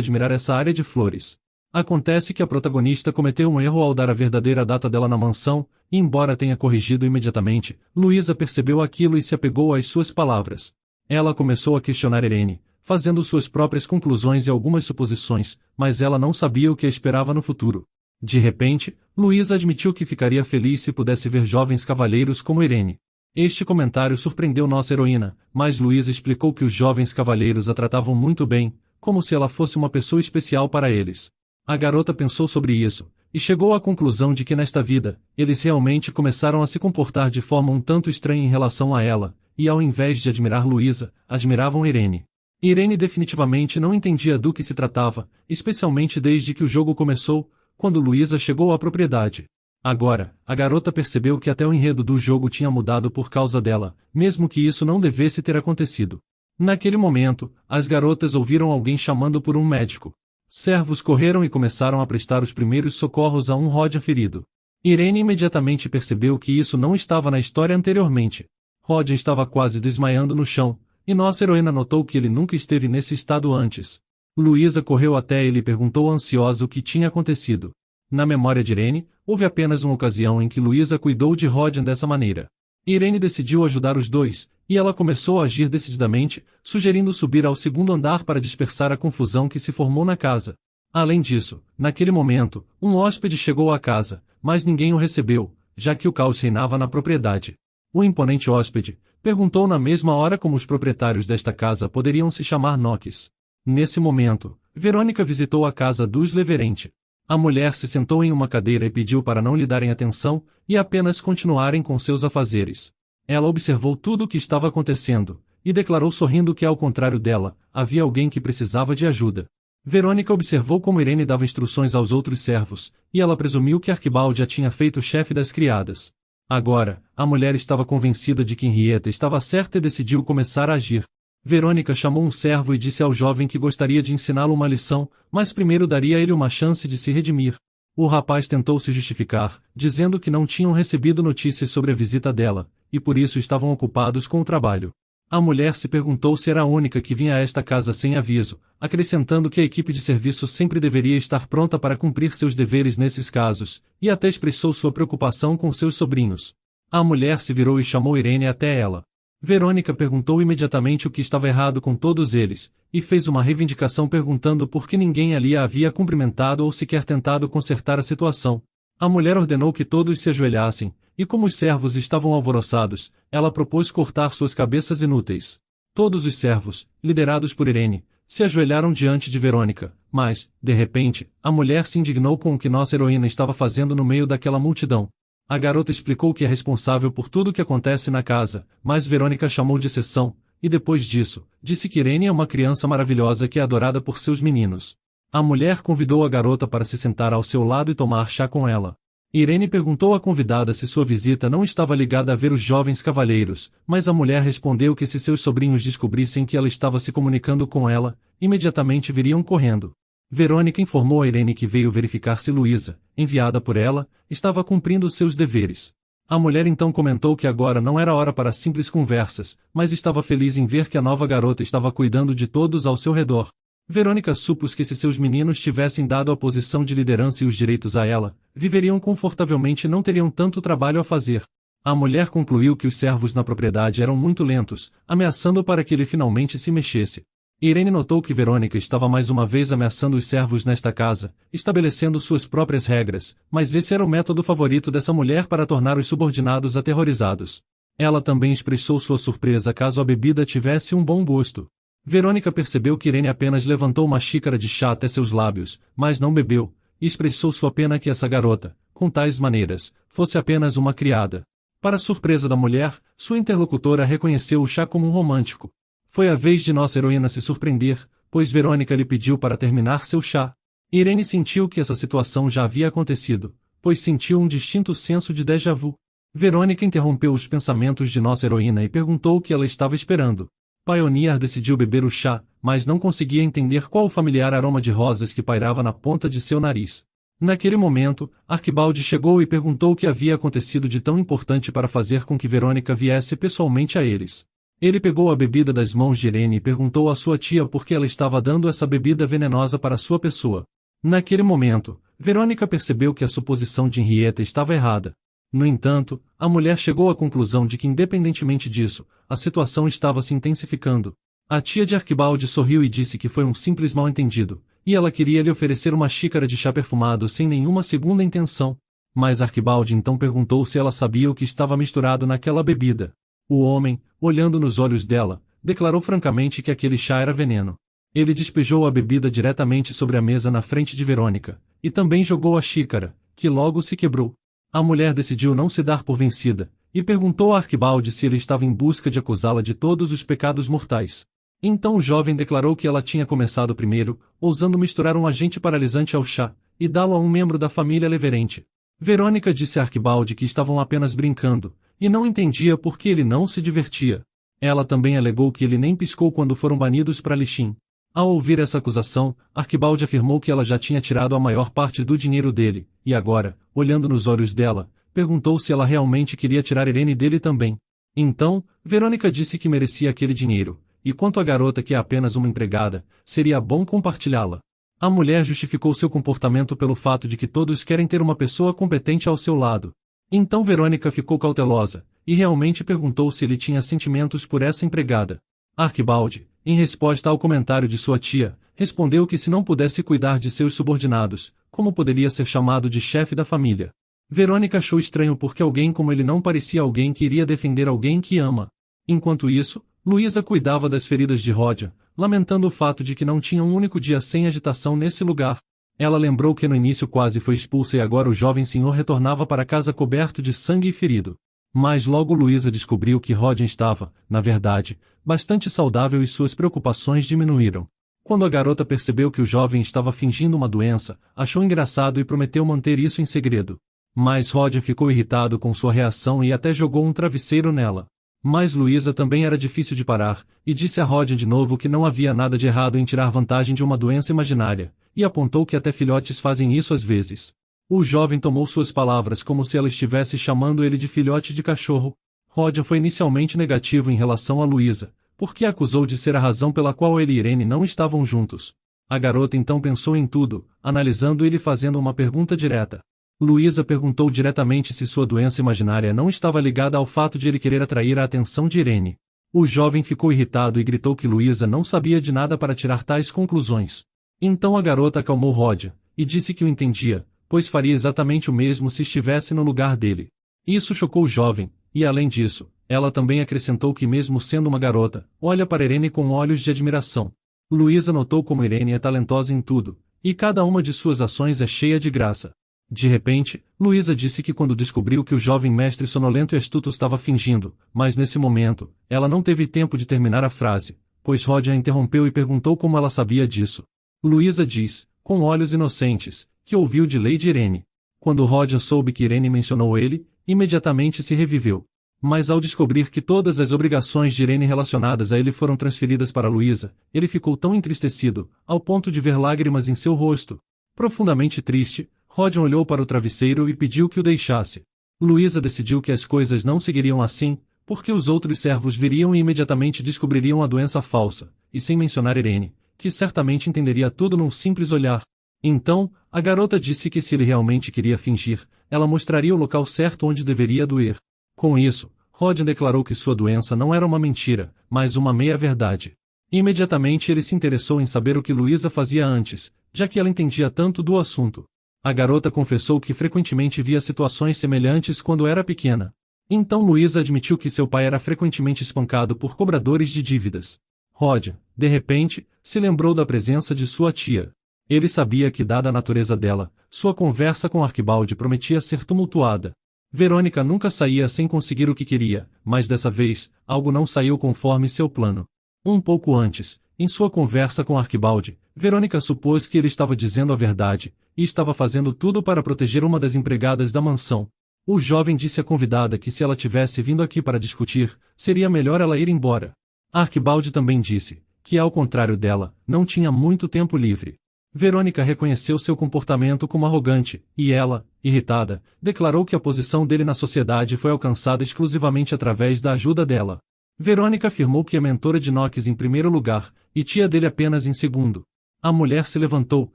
admirar essa área de flores. Acontece que a protagonista cometeu um erro ao dar a verdadeira data dela na mansão, e embora tenha corrigido imediatamente, Luísa percebeu aquilo e se apegou às suas palavras. Ela começou a questionar Irene, fazendo suas próprias conclusões e algumas suposições, mas ela não sabia o que a esperava no futuro. De repente, Luísa admitiu que ficaria feliz se pudesse ver jovens cavalheiros como Irene. Este comentário surpreendeu nossa heroína, mas Luísa explicou que os jovens cavalheiros a tratavam muito bem, como se ela fosse uma pessoa especial para eles. A garota pensou sobre isso, e chegou à conclusão de que nesta vida, eles realmente começaram a se comportar de forma um tanto estranha em relação a ela, e ao invés de admirar Luísa, admiravam Irene. Irene definitivamente não entendia do que se tratava, especialmente desde que o jogo começou, quando Luísa chegou à propriedade. Agora, a garota percebeu que até o enredo do jogo tinha mudado por causa dela, mesmo que isso não devesse ter acontecido. Naquele momento, as garotas ouviram alguém chamando por um médico. Servos correram e começaram a prestar os primeiros socorros a um Rodian ferido. Irene imediatamente percebeu que isso não estava na história anteriormente. Rodian estava quase desmaiando no chão, e nossa heroína notou que ele nunca esteve nesse estado antes. Luísa correu até ele e perguntou ansiosa o que tinha acontecido. Na memória de Irene, houve apenas uma ocasião em que Luísa cuidou de Rodian dessa maneira. Irene decidiu ajudar os dois, e ela começou a agir decididamente, sugerindo subir ao segundo andar para dispersar a confusão que se formou na casa. Além disso, naquele momento, um hóspede chegou à casa, mas ninguém o recebeu, já que o caos reinava na propriedade. O imponente hóspede perguntou na mesma hora como os proprietários desta casa poderiam se chamar Knox. Nesse momento, Verônica visitou a casa dos Leverente. A mulher se sentou em uma cadeira e pediu para não lhe darem atenção, e apenas continuarem com seus afazeres. Ela observou tudo o que estava acontecendo, e declarou sorrindo que ao contrário dela, havia alguém que precisava de ajuda. Verônica observou como Irene dava instruções aos outros servos, e ela presumiu que Arquibaldi a tinha feito chefe das criadas. Agora, a mulher estava convencida de que Henrietta estava certa e decidiu começar a agir. Verônica chamou um servo e disse ao jovem que gostaria de ensiná-lo uma lição, mas primeiro daria a ele uma chance de se redimir. O rapaz tentou se justificar, dizendo que não tinham recebido notícias sobre a visita dela, e por isso estavam ocupados com o trabalho. A mulher se perguntou se era a única que vinha a esta casa sem aviso, acrescentando que a equipe de serviço sempre deveria estar pronta para cumprir seus deveres nesses casos, e até expressou sua preocupação com seus sobrinhos. A mulher se virou e chamou Irene até ela. Verônica perguntou imediatamente o que estava errado com todos eles, e fez uma reivindicação perguntando por que ninguém ali a havia cumprimentado ou sequer tentado consertar a situação. A mulher ordenou que todos se ajoelhassem, e como os servos estavam alvoroçados, ela propôs cortar suas cabeças inúteis. Todos os servos, liderados por Irene, se ajoelharam diante de Verônica, mas, de repente, a mulher se indignou com o que nossa heroína estava fazendo no meio daquela multidão. A garota explicou que é responsável por tudo o que acontece na casa, mas Verônica chamou de exceção, e depois disso, disse que Irene é uma criança maravilhosa que é adorada por seus meninos. A mulher convidou a garota para se sentar ao seu lado e tomar chá com ela. Irene perguntou à convidada se sua visita não estava ligada a ver os jovens cavalheiros, mas a mulher respondeu que se seus sobrinhos descobrissem que ela estava se comunicando com ela, imediatamente viriam correndo. Verônica informou a Irene que veio verificar se Luísa, enviada por ela, estava cumprindo seus deveres. A mulher então comentou que agora não era hora para simples conversas, mas estava feliz em ver que a nova garota estava cuidando de todos ao seu redor. Verônica supôs que se seus meninos tivessem dado a posição de liderança e os direitos a ela, viveriam confortavelmente e não teriam tanto trabalho a fazer. A mulher concluiu que os servos na propriedade eram muito lentos, ameaçando para que ele finalmente se mexesse. Irene notou que Verônica estava mais uma vez ameaçando os servos nesta casa, estabelecendo suas próprias regras, mas esse era o método favorito dessa mulher para tornar os subordinados aterrorizados. Ela também expressou sua surpresa caso a bebida tivesse um bom gosto. Verônica percebeu que Irene apenas levantou uma xícara de chá até seus lábios, mas não bebeu, e expressou sua pena que essa garota, com tais maneiras, fosse apenas uma criada. Para surpresa da mulher, sua interlocutora reconheceu o chá como um romântico. Foi a vez de nossa heroína se surpreender, pois Verônica lhe pediu para terminar seu chá. Irene sentiu que essa situação já havia acontecido, pois sentiu um distinto senso de déjà vu. Verônica interrompeu os pensamentos de nossa heroína e perguntou o que ela estava esperando. Pioneer decidiu beber o chá, mas não conseguia entender qual o familiar aroma de rosas que pairava na ponta de seu nariz. Naquele momento, Arquibaldi chegou e perguntou o que havia acontecido de tão importante para fazer com que Verônica viesse pessoalmente a eles. Ele pegou a bebida das mãos de Irene e perguntou à sua tia por que ela estava dando essa bebida venenosa para sua pessoa. Naquele momento, Verônica percebeu que a suposição de Henrietta estava errada. No entanto, a mulher chegou à conclusão de que, independentemente disso, a situação estava se intensificando. A tia de Arquibaldi sorriu e disse que foi um simples mal-entendido, e ela queria lhe oferecer uma xícara de chá perfumado sem nenhuma segunda intenção. Mas Arquibaldi então perguntou se ela sabia o que estava misturado naquela bebida. O homem, olhando nos olhos dela, declarou francamente que aquele chá era veneno. Ele despejou a bebida diretamente sobre a mesa na frente de Verônica, e também jogou a xícara, que logo se quebrou. A mulher decidiu não se dar por vencida, e perguntou a Arquibaldi se ele estava em busca de acusá-la de todos os pecados mortais. Então o jovem declarou que ela tinha começado primeiro, ousando misturar um agente paralisante ao chá, e dá-lo a um membro da família Leverente. Verônica disse a Arquibaldi que estavam apenas brincando, e não entendia por que ele não se divertia. Ela também alegou que ele nem piscou quando foram banidos para Lixim. Ao ouvir essa acusação, Arquibaldi afirmou que ela já tinha tirado a maior parte do dinheiro dele, e agora, olhando nos olhos dela, perguntou se ela realmente queria tirar Irene dele também. Então, Verônica disse que merecia aquele dinheiro, e quanto à garota que é apenas uma empregada, seria bom compartilhá-la. A mulher justificou seu comportamento pelo fato de que todos querem ter uma pessoa competente ao seu lado. Então Verônica ficou cautelosa, e realmente perguntou se ele tinha sentimentos por essa empregada. Arquibaldi, em resposta ao comentário de sua tia, respondeu que se não pudesse cuidar de seus subordinados, como poderia ser chamado de chefe da família? Verônica achou estranho porque alguém como ele não parecia alguém que iria defender alguém que ama. Enquanto isso, Luísa cuidava das feridas de Rodia, lamentando o fato de que não tinha um único dia sem agitação nesse lugar. Ela lembrou que no início quase foi expulsa e agora o jovem senhor retornava para casa coberto de sangue e ferido. Mas logo Luísa descobriu que Rodia estava, na verdade, bastante saudável e suas preocupações diminuíram. Quando a garota percebeu que o jovem estava fingindo uma doença, achou engraçado e prometeu manter isso em segredo. Mas Rodia ficou irritado com sua reação e até jogou um travesseiro nela. Mas Luísa também era difícil de parar, e disse a Rodia de novo que não havia nada de errado em tirar vantagem de uma doença imaginária, e apontou que até filhotes fazem isso às vezes. O jovem tomou suas palavras como se ela estivesse chamando ele de filhote de cachorro. Rodia foi inicialmente negativo em relação a Luísa, porque a acusou de ser a razão pela qual ele e Irene não estavam juntos. A garota então pensou em tudo, analisando ele e fazendo uma pergunta direta. Luísa perguntou diretamente se sua doença imaginária não estava ligada ao fato de ele querer atrair a atenção de Irene. O jovem ficou irritado e gritou que Luísa não sabia de nada para tirar tais conclusões. Então a garota acalmou Rodia, e disse que o entendia, pois faria exatamente o mesmo se estivesse no lugar dele. Isso chocou o jovem, e além disso, ela também acrescentou que mesmo sendo uma garota, olha para Irene com olhos de admiração. Luísa notou como Irene é talentosa em tudo, e cada uma de suas ações é cheia de graça. De repente, Luísa disse que quando descobriu que o jovem mestre sonolento e astuto estava fingindo, mas nesse momento, ela não teve tempo de terminar a frase, pois Rodia a interrompeu e perguntou como ela sabia disso. Luísa diz, com olhos inocentes, que ouviu de Lady Irene. Quando Rodia soube que Irene mencionou ele, imediatamente se reviveu. Mas ao descobrir que todas as obrigações de Irene relacionadas a ele foram transferidas para Luísa, ele ficou tão entristecido, ao ponto de ver lágrimas em seu rosto. Profundamente triste, Rodia olhou para o travesseiro e pediu que o deixasse. Luísa decidiu que as coisas não seguiriam assim, porque os outros servos viriam e imediatamente descobririam a doença falsa, e sem mencionar Irene, que certamente entenderia tudo num simples olhar. Então, a garota disse que se ele realmente queria fingir, ela mostraria o local certo onde deveria doer. Com isso, Rodia declarou que sua doença não era uma mentira, mas uma meia-verdade. Imediatamente ele se interessou em saber o que Luísa fazia antes, já que ela entendia tanto do assunto. A garota confessou que frequentemente via situações semelhantes quando era pequena. Então Luísa admitiu que seu pai era frequentemente espancado por cobradores de dívidas. Rodia, de repente, se lembrou da presença de sua tia. Ele sabia que, dada a natureza dela, sua conversa com Arquibaldi prometia ser tumultuada. Verônica nunca saía sem conseguir o que queria, mas dessa vez, algo não saiu conforme seu plano. Um pouco antes, em sua conversa com Arquibaldi, Verônica supôs que ele estava dizendo a verdade, e estava fazendo tudo para proteger uma das empregadas da mansão. O jovem disse à convidada que se ela tivesse vindo aqui para discutir, seria melhor ela ir embora. Arquibaldi também disse que, ao contrário dela, não tinha muito tempo livre. Verônica reconheceu seu comportamento como arrogante, e ela, irritada, declarou que a posição dele na sociedade foi alcançada exclusivamente através da ajuda dela. Verônica afirmou que é mentora de Knox em primeiro lugar, e tia dele apenas em segundo. A mulher se levantou,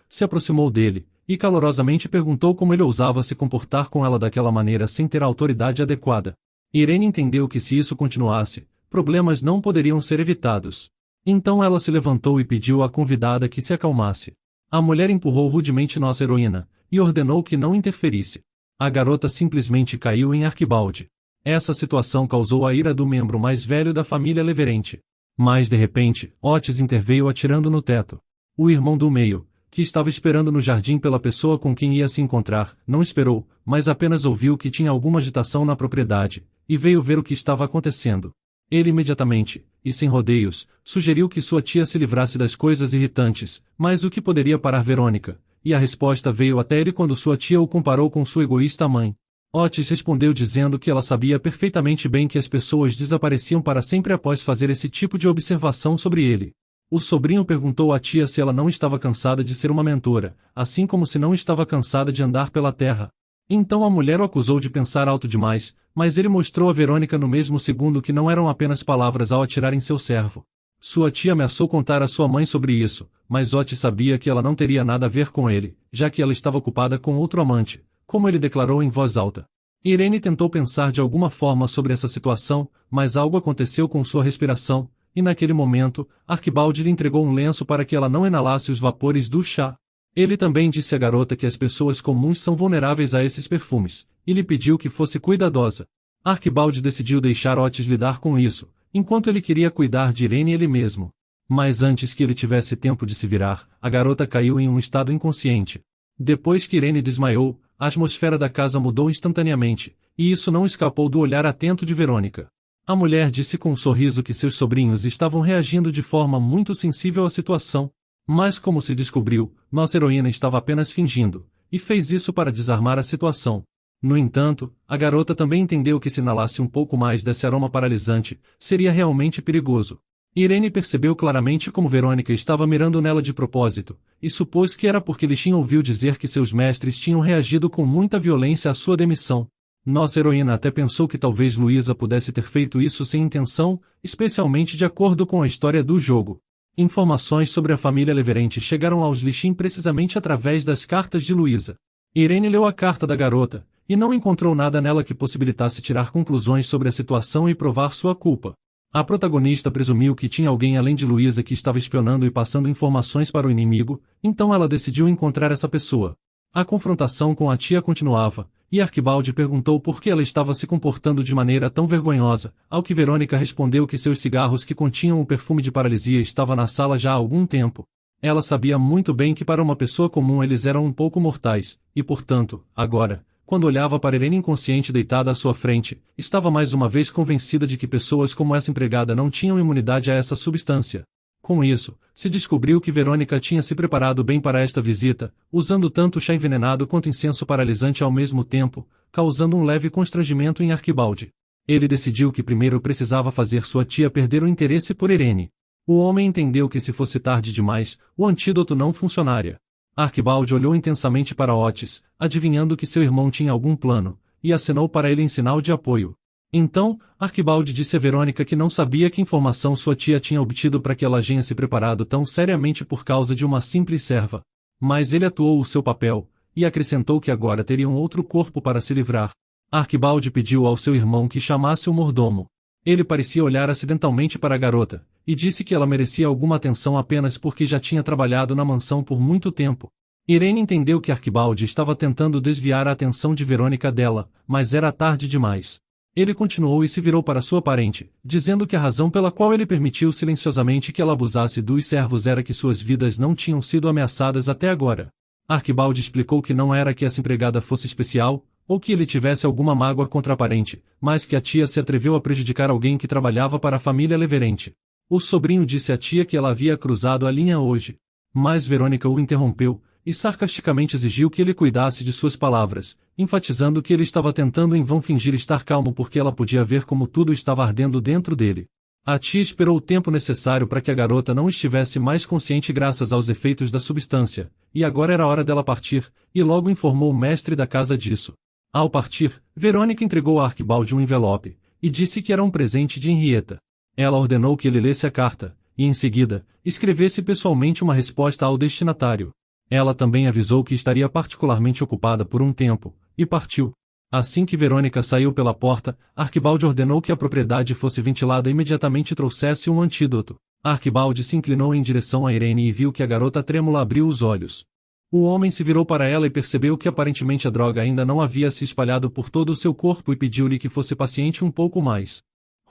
se aproximou dele, e calorosamente perguntou como ele ousava se comportar com ela daquela maneira sem ter a autoridade adequada. Irene entendeu que se isso continuasse, problemas não poderiam ser evitados. Então ela se levantou e pediu à convidada que se acalmasse. A mulher empurrou rudemente nossa heroína, e ordenou que não interferisse. A garota simplesmente caiu em Arquibaldi. Essa situação causou a ira do membro mais velho da família Leverente. Mas de repente, Otis interveio atirando no teto. O irmão do meio, que estava esperando no jardim pela pessoa com quem ia se encontrar, não esperou, mas apenas ouviu que tinha alguma agitação na propriedade, e veio ver o que estava acontecendo. Ele imediatamente, e sem rodeios, sugeriu que sua tia se livrasse das coisas irritantes, mas o que poderia parar Verônica? E a resposta veio até ele quando sua tia o comparou com sua egoísta mãe. Otis respondeu dizendo que ela sabia perfeitamente bem que as pessoas desapareciam para sempre após fazer esse tipo de observação sobre ele. O sobrinho perguntou à tia se ela não estava cansada de ser uma mentora, assim como se não estava cansada de andar pela terra. Então a mulher o acusou de pensar alto demais, mas ele mostrou a Verônica no mesmo segundo que não eram apenas palavras ao atirar em seu servo. Sua tia ameaçou contar à sua mãe sobre isso, mas Otis sabia que ela não teria nada a ver com ele, já que ela estava ocupada com outro amante, como ele declarou em voz alta. Irene tentou pensar de alguma forma sobre essa situação, mas algo aconteceu com sua respiração, e naquele momento, Arquibaldi lhe entregou um lenço para que ela não inalasse os vapores do chá. Ele também disse à garota que as pessoas comuns são vulneráveis a esses perfumes, e lhe pediu que fosse cuidadosa. Arquibaldi decidiu deixar Otis lidar com isso, enquanto ele queria cuidar de Irene ele mesmo. Mas antes que ele tivesse tempo de se virar, a garota caiu em um estado inconsciente. Depois que Irene desmaiou, a atmosfera da casa mudou instantaneamente, e isso não escapou do olhar atento de Verônica. A mulher disse com um sorriso que seus sobrinhos estavam reagindo de forma muito sensível à situação. Mas como se descobriu, nossa heroína estava apenas fingindo, e fez isso para desarmar a situação. No entanto, a garota também entendeu que se inalasse um pouco mais desse aroma paralisante, seria realmente perigoso. Irene percebeu claramente como Verônica estava mirando nela de propósito, e supôs que era porque Lixin ouviu dizer que seus mestres tinham reagido com muita violência à sua demissão. Nossa heroína até pensou que talvez Luísa pudesse ter feito isso sem intenção, especialmente de acordo com a história do jogo. Informações sobre a família Leverente chegaram aos Lixin precisamente através das cartas de Luísa. Irene leu a carta da garota, e não encontrou nada nela que possibilitasse tirar conclusões sobre a situação e provar sua culpa. A protagonista presumiu que tinha alguém além de Luísa que estava espionando e passando informações para o inimigo, então ela decidiu encontrar essa pessoa. A confrontação com a tia continuava, e Arquibaldi perguntou por que ela estava se comportando de maneira tão vergonhosa, ao que Verônica respondeu que seus cigarros que continham o perfume de paralisia estavam na sala já há algum tempo. Ela sabia muito bem que para uma pessoa comum eles eram um pouco mortais, e portanto, agora, quando olhava para Irene inconsciente deitada à sua frente, estava mais uma vez convencida de que pessoas como essa empregada não tinham imunidade a essa substância. Com isso, se descobriu que Verônica tinha se preparado bem para esta visita, usando tanto chá envenenado quanto incenso paralisante ao mesmo tempo, causando um leve constrangimento em Arquibaldi. Ele decidiu que primeiro precisava fazer sua tia perder o interesse por Irene. O homem entendeu que se fosse tarde demais, o antídoto não funcionaria. Arquibaldi olhou intensamente para Otis, adivinhando que seu irmão tinha algum plano, e acenou para ele em sinal de apoio. Então, Arquibaldi disse a Verônica que não sabia que informação sua tia tinha obtido para que ela tenha se preparado tão seriamente por causa de uma simples serva. Mas ele atuou o seu papel, e acrescentou que agora teria um outro corpo para se livrar. Arquibaldi pediu ao seu irmão que chamasse o mordomo. Ele parecia olhar acidentalmente para a garota, e disse que ela merecia alguma atenção apenas porque já tinha trabalhado na mansão por muito tempo. Irene entendeu que Arquibaldi estava tentando desviar a atenção de Verônica dela, mas era tarde demais. Ele continuou e se virou para sua parente, dizendo que a razão pela qual ele permitiu silenciosamente que ela abusasse dos servos era que suas vidas não tinham sido ameaçadas até agora. Arquibaldi explicou que não era que essa empregada fosse especial, ou que ele tivesse alguma mágoa contra a parente, mas que a tia se atreveu a prejudicar alguém que trabalhava para a família Leverente. O sobrinho disse à tia que ela havia cruzado a linha hoje. Mas Verônica o interrompeu, e sarcasticamente exigiu que ele cuidasse de suas palavras, enfatizando que ele estava tentando em vão fingir estar calmo porque ela podia ver como tudo estava ardendo dentro dele. A tia esperou o tempo necessário para que a garota não estivesse mais consciente graças aos efeitos da substância, e agora era hora dela partir, e logo informou o mestre da casa disso. Ao partir, Verônica entregou a Arquibaldi um envelope, e disse que era um presente de Henrietta. Ela ordenou que ele lesse a carta, e em seguida, escrevesse pessoalmente uma resposta ao destinatário. Ela também avisou que estaria particularmente ocupada por um tempo, e partiu. Assim que Verônica saiu pela porta, Arquibaldi ordenou que a propriedade fosse ventilada e imediatamente trouxesse um antídoto. Arquibaldi se inclinou em direção a Irene e viu que a garota trêmula abriu os olhos. O homem se virou para ela e percebeu que aparentemente a droga ainda não havia se espalhado por todo o seu corpo e pediu-lhe que fosse paciente um pouco mais.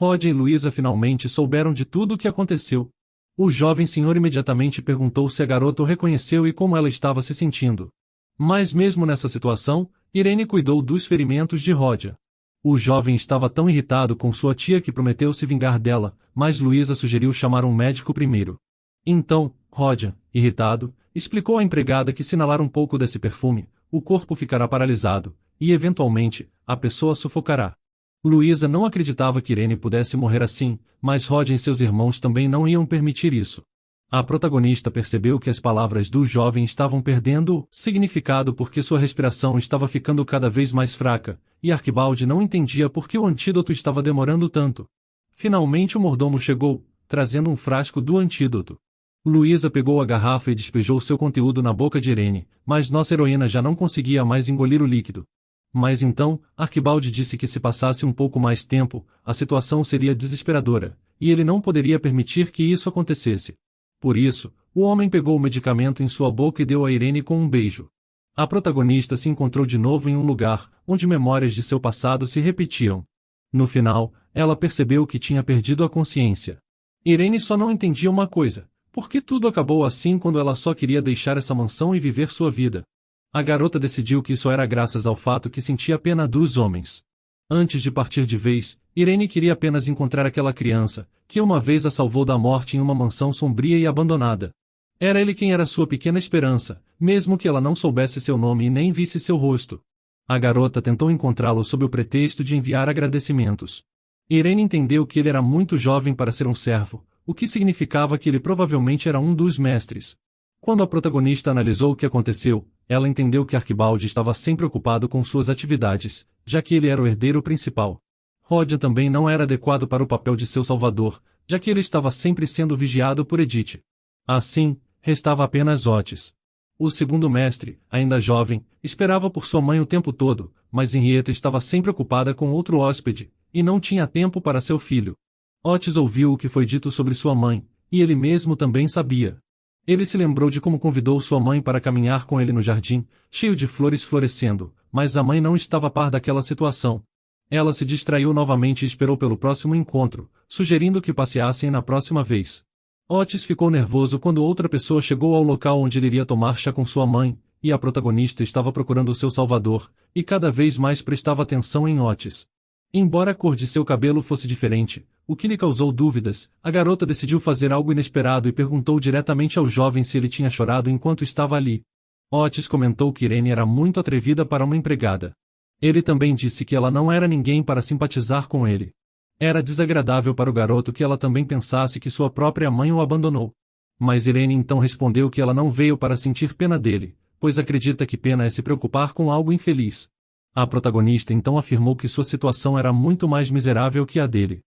Rod e Luísa finalmente souberam de tudo o que aconteceu. O jovem senhor imediatamente perguntou se a garota o reconheceu e como ela estava se sentindo. Mas mesmo nessa situação, Irene cuidou dos ferimentos de Rodia. O jovem estava tão irritado com sua tia que prometeu se vingar dela, mas Luísa sugeriu chamar um médico primeiro. Então, Rodia, irritado, explicou à empregada que se inalar um pouco desse perfume, o corpo ficará paralisado, e eventualmente, a pessoa sufocará. Luísa não acreditava que Irene pudesse morrer assim, mas Rodia e seus irmãos também não iam permitir isso. A protagonista percebeu que as palavras do jovem estavam perdendo o significado porque sua respiração estava ficando cada vez mais fraca, e Arquibaldi não entendia por que o antídoto estava demorando tanto. Finalmente o mordomo chegou, trazendo um frasco do antídoto. Luísa pegou a garrafa e despejou seu conteúdo na boca de Irene, mas nossa heroína já não conseguia mais engolir o líquido. Mas então, Arquibaldi disse que se passasse um pouco mais tempo, a situação seria desesperadora, e ele não poderia permitir que isso acontecesse. Por isso, o homem pegou o medicamento em sua boca e deu a Irene com um beijo. A protagonista se encontrou de novo em um lugar, onde memórias de seu passado se repetiam. No final, ela percebeu que tinha perdido a consciência. Irene só não entendia uma coisa: por que tudo acabou assim quando ela só queria deixar essa mansão e viver sua vida? A garota decidiu que isso era graças ao fato que sentia pena dos homens. Antes de partir de vez, Irene queria apenas encontrar aquela criança, que uma vez a salvou da morte em uma mansão sombria e abandonada. Era ele quem era sua pequena esperança, mesmo que ela não soubesse seu nome e nem visse seu rosto. A garota tentou encontrá-lo sob o pretexto de enviar agradecimentos. Irene entendeu que ele era muito jovem para ser um servo, o que significava que ele provavelmente era um dos mestres. Quando a protagonista analisou o que aconteceu, ela entendeu que Arquibaldi estava sempre ocupado com suas atividades, já que ele era o herdeiro principal. Rodia também não era adequado para o papel de seu salvador, já que ele estava sempre sendo vigiado por Edith. Assim, restava apenas Otis. O segundo mestre, ainda jovem, esperava por sua mãe o tempo todo, mas Henrietta estava sempre ocupada com outro hóspede, e não tinha tempo para seu filho. Otis ouviu o que foi dito sobre sua mãe, e ele mesmo também sabia. Ele se lembrou de como convidou sua mãe para caminhar com ele no jardim, cheio de flores florescendo, mas a mãe não estava a par daquela situação. Ela se distraiu novamente e esperou pelo próximo encontro, sugerindo que passeassem na próxima vez. Otis ficou nervoso quando outra pessoa chegou ao local onde ele iria tomar chá com sua mãe, e a protagonista estava procurando seu salvador, e cada vez mais prestava atenção em Otis. Embora a cor de seu cabelo fosse diferente, o que lhe causou dúvidas, a garota decidiu fazer algo inesperado e perguntou diretamente ao jovem se ele tinha chorado enquanto estava ali. Otis comentou que Irene era muito atrevida para uma empregada. Ele também disse que ela não era ninguém para simpatizar com ele. Era desagradável para o garoto que ela também pensasse que sua própria mãe o abandonou. Mas Irene então respondeu que ela não veio para sentir pena dele, pois acredita que pena é se preocupar com algo infeliz. A protagonista então afirmou que sua situação era muito mais miserável que a dele.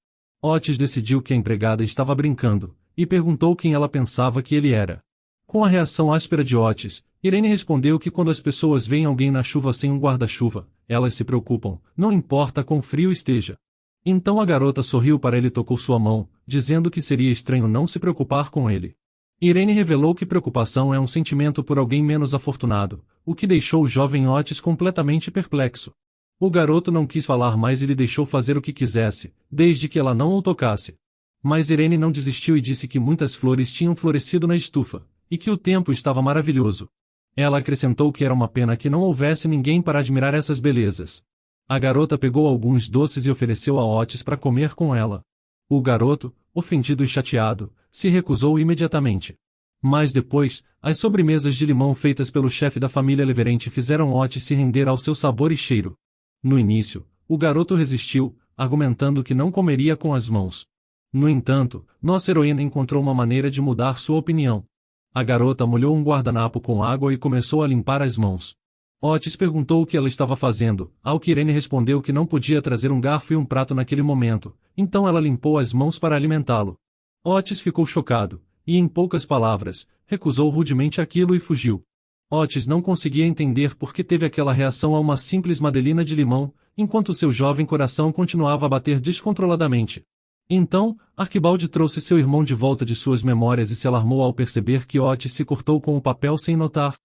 Otis decidiu que a empregada estava brincando, e perguntou quem ela pensava que ele era. Com a reação áspera de Otis, Irene respondeu que quando as pessoas veem alguém na chuva sem um guarda-chuva, elas se preocupam, não importa quão frio esteja. Então a garota sorriu para ele e tocou sua mão, dizendo que seria estranho não se preocupar com ele. Irene revelou que preocupação é um sentimento por alguém menos afortunado, o que deixou o jovem Otis completamente perplexo. O garoto não quis falar mais e lhe deixou fazer o que quisesse, desde que ela não o tocasse. Mas Irene não desistiu e disse que muitas flores tinham florescido na estufa, e que o tempo estava maravilhoso. Ela acrescentou que era uma pena que não houvesse ninguém para admirar essas belezas. A garota pegou alguns doces e ofereceu a Otis para comer com ela. O garoto, ofendido e chateado, se recusou imediatamente. Mas depois, as sobremesas de limão feitas pelo chefe da família Leverente fizeram Otis se render ao seu sabor e cheiro. No início, o garoto resistiu, argumentando que não comeria com as mãos. No entanto, nossa heroína encontrou uma maneira de mudar sua opinião. A garota molhou um guardanapo com água e começou a limpar as mãos. Otis perguntou o que ela estava fazendo, ao que Irene respondeu que não podia trazer um garfo e um prato naquele momento, então ela limpou as mãos para alimentá-lo. Otis ficou chocado, e em poucas palavras, recusou rudemente aquilo e fugiu. Otis não conseguia entender por que teve aquela reação a uma simples madelina de limão, enquanto seu jovem coração continuava a bater descontroladamente. Então, Arquibaldi trouxe seu irmão de volta de suas memórias e se alarmou ao perceber que Otis se cortou com o papel sem notar.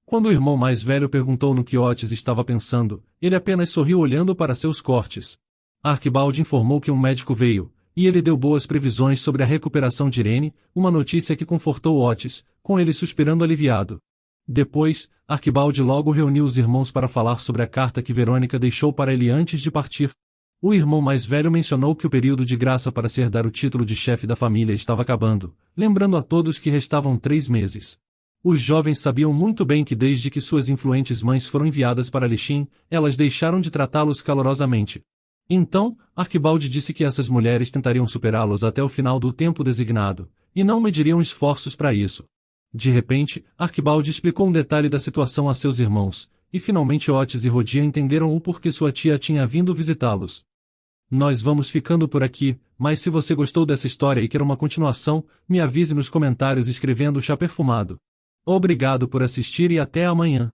Quando o irmão mais velho perguntou no que Otis estava pensando, ele apenas sorriu olhando para seus cortes. Arquibaldi informou que um médico veio, e ele deu boas previsões sobre a recuperação de Irene, uma notícia que confortou Otis, com ele suspirando aliviado. Depois, Arquibaldi logo reuniu os irmãos para falar sobre a carta que Verônica deixou para ele antes de partir. O irmão mais velho mencionou que o período de graça para se herdar o título de chefe da família estava acabando, lembrando a todos que restavam 3 meses. Os jovens sabiam muito bem que desde que suas influentes mães foram enviadas para Lixim, elas deixaram de tratá-los calorosamente. Então, Arquibaldi disse que essas mulheres tentariam superá-los até o final do tempo designado, e não mediriam esforços para isso. De repente, Arquibaldi explicou um detalhe da situação a seus irmãos, e finalmente Otis e Rodia entenderam o porquê sua tia tinha vindo visitá-los. Nós vamos ficando por aqui, mas se você gostou dessa história e quer uma continuação, me avise nos comentários escrevendo Chá Perfumado. Obrigado por assistir e até amanhã.